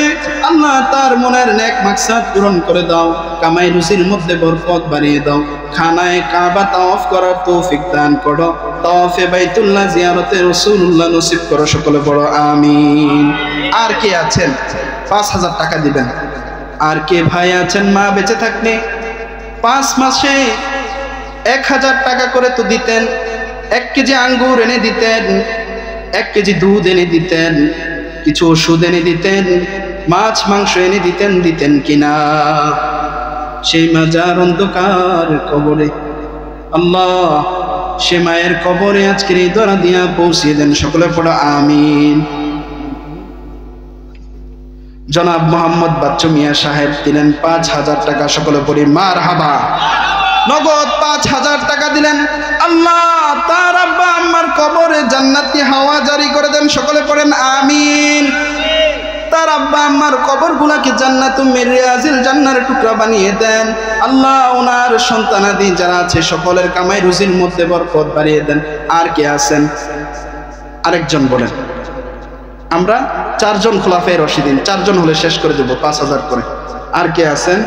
আল্লাহ তার মনের নেক মাকসাদ পূরণ করে দাও, কামাই রুজির মধ্যে বরকত বাড়িয়ে দাও, খানায়ে কাবা তাওয়াফ করার তৌফিক দান করো, তাওয়াফে বাইতুল্লাহ জিয়ারতে রাসূলুল্লাহ নসিব করো, সকলে বড় আমিন। আর কে আছেন 5,000 টাকা দিবেন? আর কে ভাই আছেন মা বেঁচে থাকলে 5 মাসে 1,000 টাকা করে তো দিতেন, 1 কেজি আঙ্গুর এনে দিতেন, 1 কেজি দুধ এনে দিতেন, কিছু ওষুধ এনে দিতেন, মাছ মাংস এনে দিতেন কিনা? সেই মাজার অন্ধকার কবরে আল্লাহ সে মায়ের কবরে আজকের এই দোয়া দিয়া পৌঁছিয়ে দেন, সকলে পড়ো আমিন। জনাব মোহাম্মদ বাচ্চু মিয়া সাহেব দিলেন 5,000 টাকা, সকলে পড়ি মারহাবা। নগদ 5,000 টাকা দিলেন। আল্লাহ তার আব্বা আম্মার কবরে জান্নাতি হাওয়া জারি করে দেন, সকলে পড়েন আমিন। তার আব্বা আম্মার কবরগুলাকে জান্নাতুম মির রিয়াজিল জান্নাতের টুকরা বানিয়ে দেন। আল্লাহ ওনার সন্তানাদি যারা আছে সকলের কামাই রুজির মধ্যে বরকত বাড়িয়ে দেন। আর কে আছেন? আরেকজন বলেন। আমরা 4 জন খোলাফায়ে রাশিদিন, 4 জন হলে শেষ করে দেব 5,000 করে। আর কে আছেন?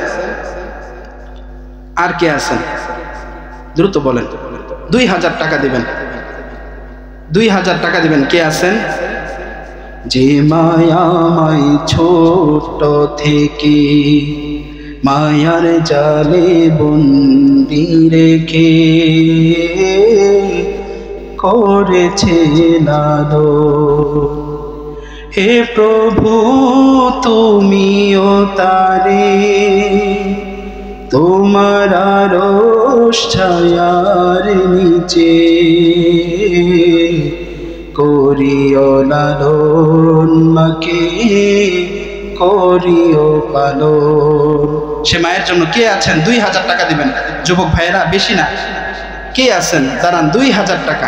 আর কে আছেন? দ্রুত বলেন। 2,000 টাকা দিবেন, 2,000 টাকা দিবেন। কে আছেন? যে মায়ামাই ছোট থেকে মায়ার জালে বন্দি রেখে করেছে লালন, হে প্রভু তুমিও তারে তোমার আরশ ছায়ার নিচে করিও লালন, মাকে করিও পালন। সে মায়ের জন্য কে আছেন? 2,000 টাকা দিবেন। যুবক ভাইয়েরা বেশি না, কে আছেন? দাঁড়ান, 2,000 টাকা।